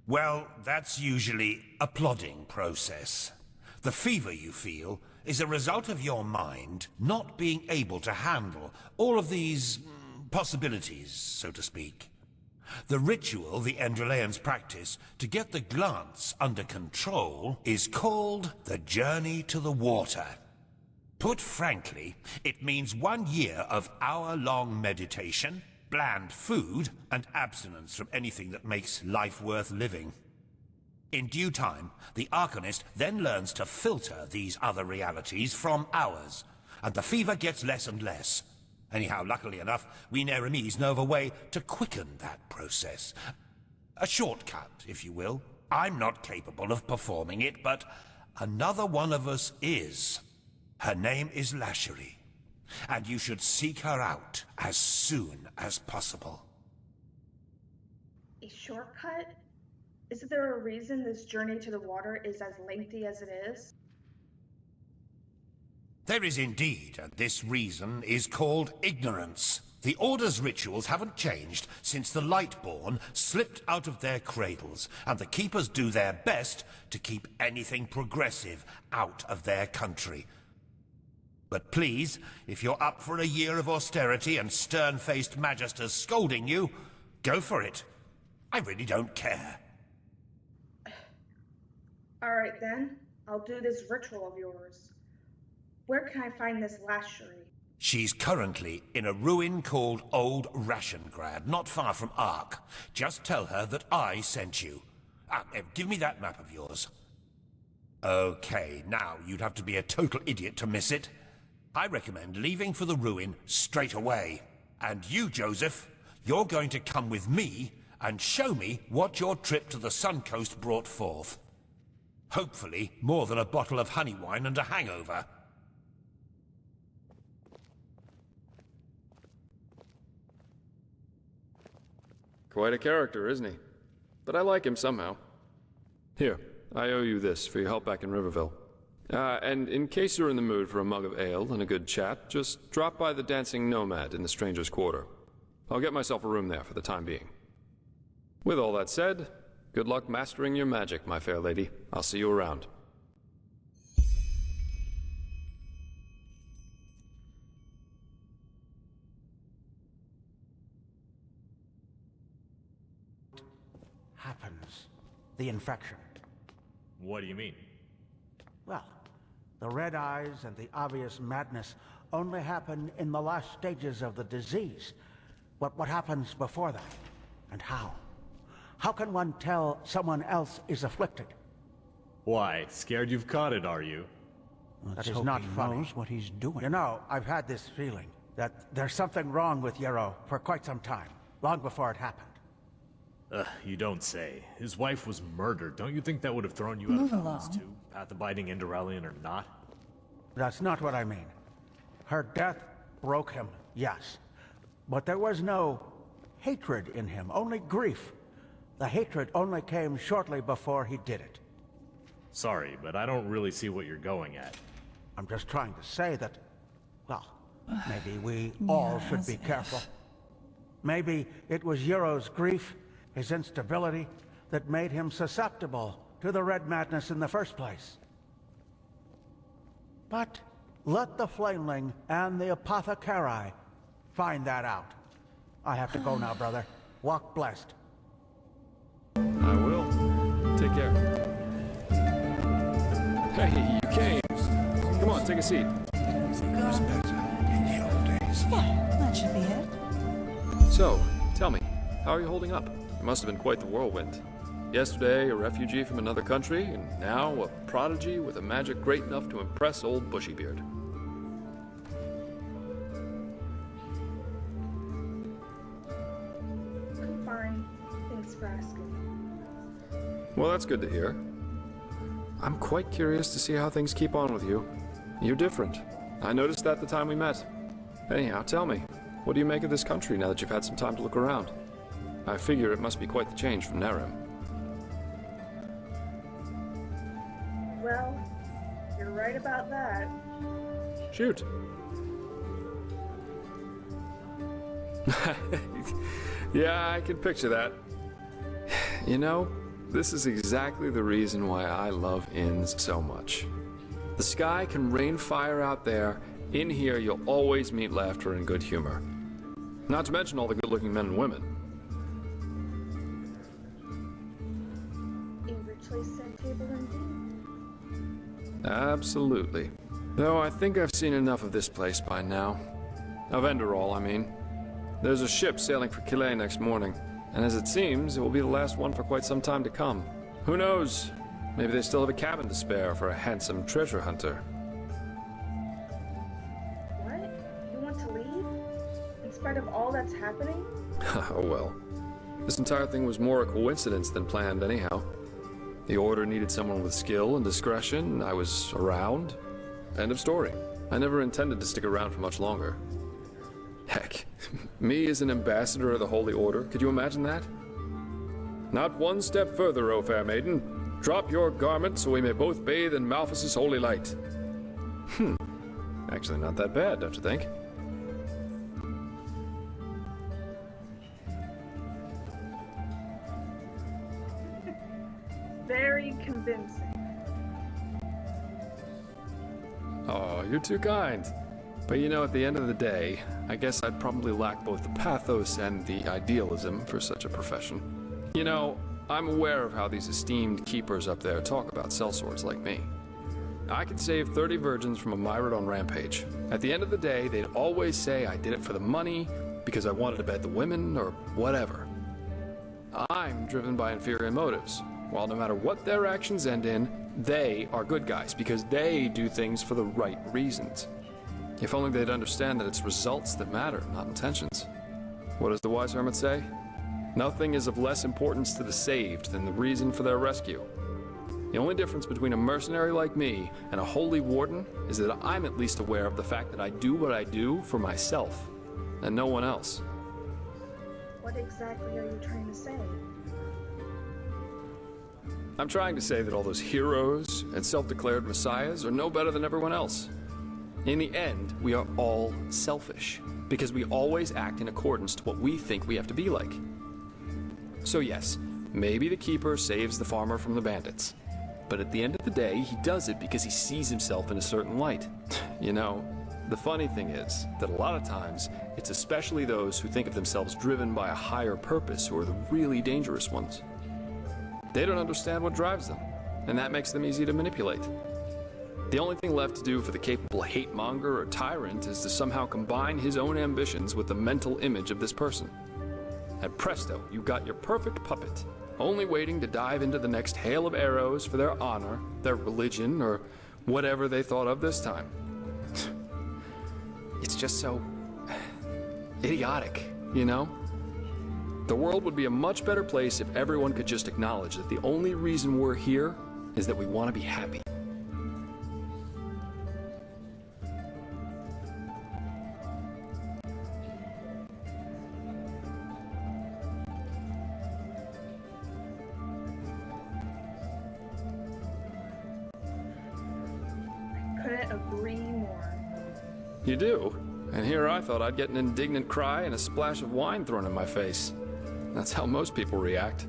Well, that's usually a plodding process. The fever you feel is a result of your mind not being able to handle all of these possibilities, so to speak. The ritual the Enderalians practice to get the glance under control is called the Journey to the Water. Put frankly, it means 1 year of hour-long meditation, bland food, and abstinence from anything that makes life worth living. In due time, the Arcanist then learns to filter these other realities from ours, and the fever gets less and less. Anyhow, luckily enough, we Neremes know of a way to quicken that process. A shortcut, if you will. I'm not capable of performing it, but another one of us is. Her name is Lashery, and you should seek her out as soon as possible. A shortcut? Is there a reason this journey to the water is as lengthy as it is? There is indeed, and this reason is called ignorance. The Order's rituals haven't changed since the Lightborn slipped out of their cradles, and the Keepers do their best to keep anything progressive out of their country. But please, if you're up for a year of austerity and stern-faced magisters scolding you, go for it. I really don't care. Alright then, I'll do this ritual of yours. Where can I find this Lashery? She's currently in a ruin called Old Rationgrad, not far from Ark. Just tell her that I sent you. Give me that map of yours. Okay, now you'd have to be a total idiot to miss it. I recommend leaving for the ruin straight away. And you, Joseph, you're going to come with me and show me what your trip to the Sun Coast brought forth. Hopefully, more than a bottle of honey wine and a hangover. Quite a character, isn't he? But I like him somehow. Here, I owe you this for your help back in Riverville. And in case you're in the mood for a mug of ale and a good chat, just drop by the Dancing Nomad in the Stranger's Quarter. I'll get myself a room there for the time being. With all that said, good luck mastering your magic, my fair lady. I'll see you around. Happens. The infection. What do you mean? Well, the red eyes and the obvious madness only happen in the last stages of the disease. What happens before that? And how? How can one tell someone else is afflicted? Why, scared you've caught it, are you? That is not funny. Knows what he's doing. You know, I've had this feeling that there's something wrong with Yarrow for quite some time, long before it happened. You don't say. His wife was murdered. Don't you think that would have thrown you out of balance too? Path-abiding Enderalian or not? That's not what I mean. Her death broke him, yes. But there was no hatred in him, only grief. The hatred only came shortly before he did it. Sorry, but I don't really see what you're going at. I'm just trying to say that, well, maybe we all should be careful. Maybe it was Yarrow's grief, his instability, that made him susceptible to the red madness in the first place. But let the Flameling and the Apothecari find that out. I have to go now, brother. Walk blessed. I will. Take care. Hey, you came. Come on, take a seat. It was better in the old days. Yeah, that should be it. So, tell me, how are you holding up? It must have been quite the whirlwind. Yesterday, a refugee from another country, and now a prodigy with a magic great enough to impress old Bushybeard. I'm fine. Thanks for asking. Well, that's good to hear. I'm quite curious to see how things keep on with you. You're different. I noticed that the time we met. Anyhow, tell me, what do you make of this country now that you've had some time to look around? I figure it must be quite the change from Nerem. Well, you're right about that. Shoot. Yeah, I can picture that. You know, this is exactly the reason why I love inns so much. The sky can rain fire out there. In here, you'll always meet laughter and good humor. Not to mention all the good-looking men and women. A richly set table indeed. Absolutely. Though I think I've seen enough of this place by now. Of Enderal, I mean. There's a ship sailing for Calais next morning, and as it seems, it will be the last one for quite some time to come. Who knows? Maybe they still have a cabin to spare for a handsome treasure hunter. What? You want to leave? In spite of all that's happening? Oh well. This entire thing was more a coincidence than planned anyhow. The Order needed someone with skill and discretion. I was around. End of story. I never intended to stick around for much longer. Heck, me as an ambassador of the Holy Order, could you imagine that? Not one step further, O fair maiden. Drop your garment so we may both bathe in Malphas's holy light. Actually not that bad, don't you think? Very convincing. Oh, you're too kind. But you know, at the end of the day, I guess I'd probably lack both the pathos and the idealism for such a profession. You know, I'm aware of how these esteemed keepers up there talk about sellswords like me. I could save 30 virgins from a Myrodon rampage. At the end of the day, they'd always say I did it for the money, because I wanted to bed the women, or whatever. I'm driven by inferior motives, while no matter what their actions end in, they are good guys, because they do things for the right reasons. If only they'd understand that it's results that matter, not intentions. What does the wise hermit say? Nothing is of less importance to the saved than the reason for their rescue. The only difference between a mercenary like me and a holy warden is that I'm at least aware of the fact that I do what I do for myself, and no one else. What exactly are you trying to say? I'm trying to say that all those heroes and self-declared messiahs are no better than everyone else. In the end, we are all selfish, because we always act in accordance to what we think we have to be like. So yes, maybe the keeper saves the farmer from the bandits. But at the end of the day, he does it because he sees himself in a certain light. You know, the funny thing is that a lot of times, it's especially those who think of themselves driven by a higher purpose who are the really dangerous ones. They don't understand what drives them, and that makes them easy to manipulate. The only thing left to do for the capable hate-monger or tyrant is to somehow combine his own ambitions with the mental image of this person. And presto, you got your perfect puppet, only waiting to dive into the next hail of arrows for their honor, their religion, or whatever they thought of this time. It's just so idiotic, you know? The world would be a much better place if everyone could just acknowledge that the only reason we're here is that we want to be happy. Couldn't agree more. You do? And here I thought I'd get an indignant cry and a splash of wine thrown in my face. That's how most people react.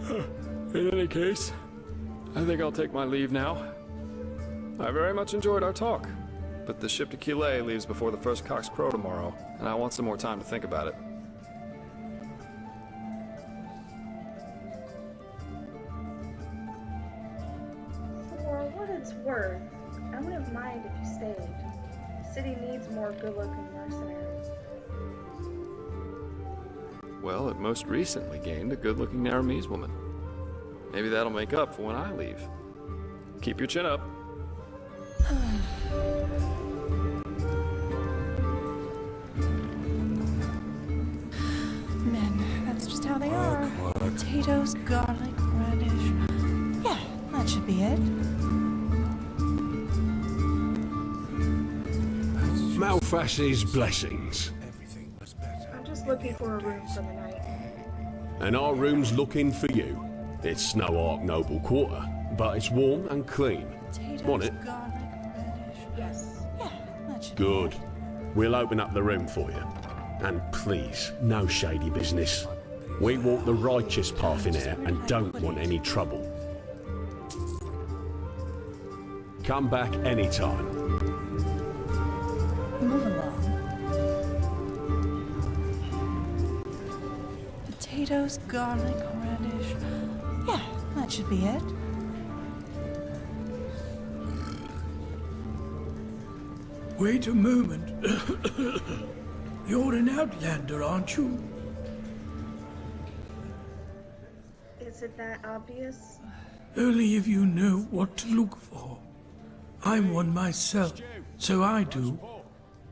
In any case, I think I'll take my leave now. I very much enjoyed our talk, but the ship to Calais leaves before the first cocks crow tomorrow, and I want some more time to think about it. For what it's worth, I wouldn't mind if you stayed. The city needs more good-looking mercenaries. Well, it most recently gained a good-looking Naramese woman. Maybe that'll make up for when I leave. Keep your chin up. Men, that's just how they are. Potatoes, garlic, radish. Yeah, that should be it. Malphas's blessings. I'm just looking for a room for the night. And our room's looking for you. It's no Ark Noble quarter, but it's warm and clean. Want it? Yes. Yeah, that should Good. We'll open up the room for you. And please, no shady business. We walk the righteous path in here and don't want any trouble. Come back anytime. move along. Potatoes, garlic, radish. Yeah, that should be it. Wait a moment. You're an outlander, aren't you? Is it that obvious? Only if you know what to look for. I'm one myself, so I do.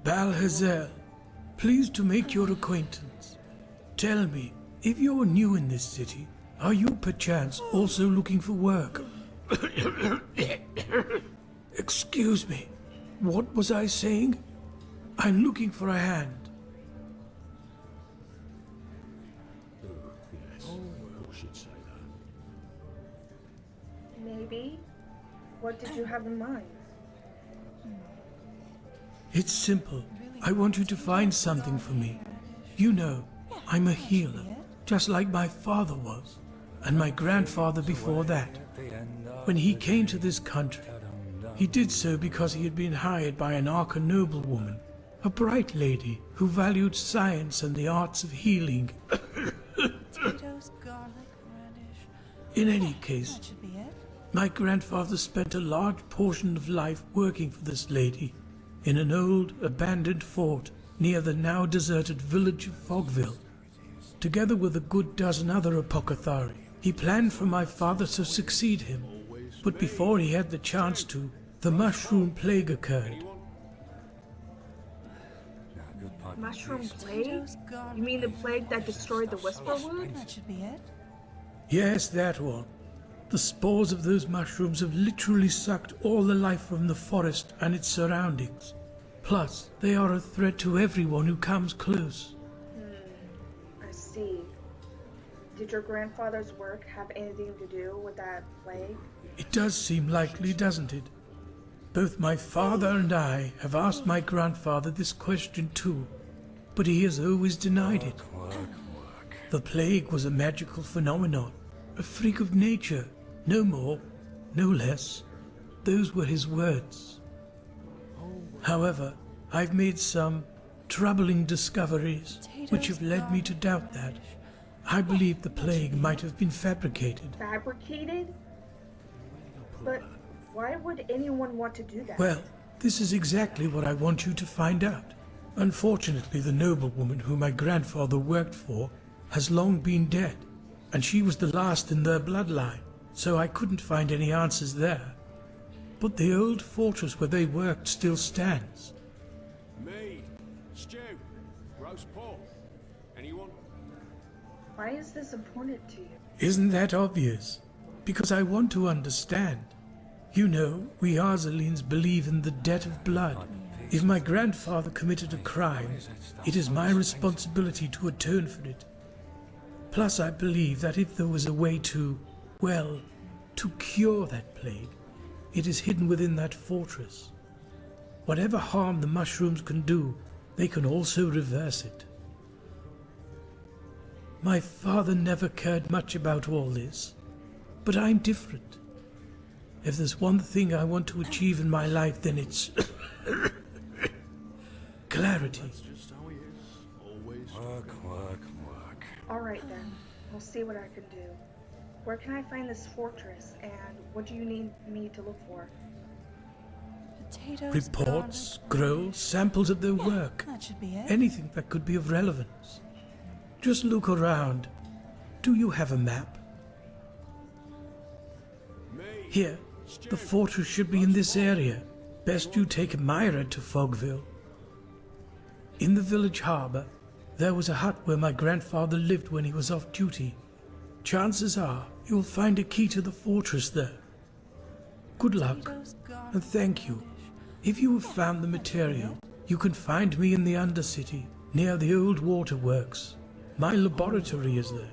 Balhazel, pleased to make your acquaintance. Tell me, if you're new in this city, are you perchance also looking for work? Excuse me, what was I saying? I'm looking for a hand. Maybe. What did you have in mind? It's simple. I want you to find something for me. You know, I'm a healer, just like my father was, and my grandfather before that. When he came to this country, he did so because he had been hired by an Arca noblewoman, a bright lady who valued science and the arts of healing. In any case, my grandfather spent a large portion of life working for this lady in an old, abandoned fort near the now deserted village of Fogville. Together with a good dozen other apothecary, he planned for my father to succeed him. But before he had the chance to, the mushroom plague occurred. Mushroom plague? You mean the plague that destroyed the Whisperwood? That should be it. Yes, that one. The spores of those mushrooms have literally sucked all the life from the forest and its surroundings. Plus, they are a threat to everyone who comes close. I see. Did your grandfather's work have anything to do with that plague? It does seem likely, doesn't it? Both my father and I have asked my grandfather this question too, but he has always denied it. The plague was a magical phenomenon, a freak of nature, no more, no less. Those were his words. However, I've made some troubling discoveries which have led me to doubt that. I believe the plague might have been fabricated. Fabricated? But why would anyone want to do that? Well, this is exactly what I want you to find out. Unfortunately, the noblewoman whom my grandfather worked for has long been dead, and she was the last in their bloodline, so I couldn't find any answers there. But the old fortress where they worked still stands. Mead, stew, roast pork. Anyone? Why is this important to you? Isn't that obvious? Because I want to understand. You know, we Arzelines believe in the debt of blood. If my grandfather committed a crime, it is my responsibility to atone for it. Plus, I believe that if there was a way to, well, to cure that plague, it is hidden within that fortress. Whatever harm the mushrooms can do, they can also reverse it. My father never cared much about all this, but I'm different. If there's one thing I want to achieve in my life, then it's clarity. Work. Alright then, I'll see what I can do. Where can I find this fortress, and what do you need me to look for? Potatoes, Reports, scrolls, samples of their work. That should be it. Anything that could be of relevance. Just look around. Do you have a map? Here, the fortress should be in this area. Best you take Myra to Fogville. In the village harbour, there was a hut where my grandfather lived when he was off duty. Chances are you'll find a key to the fortress there. Good luck, and thank you. If you have found the material, you can find me in the Undercity, near the old waterworks. My laboratory is there.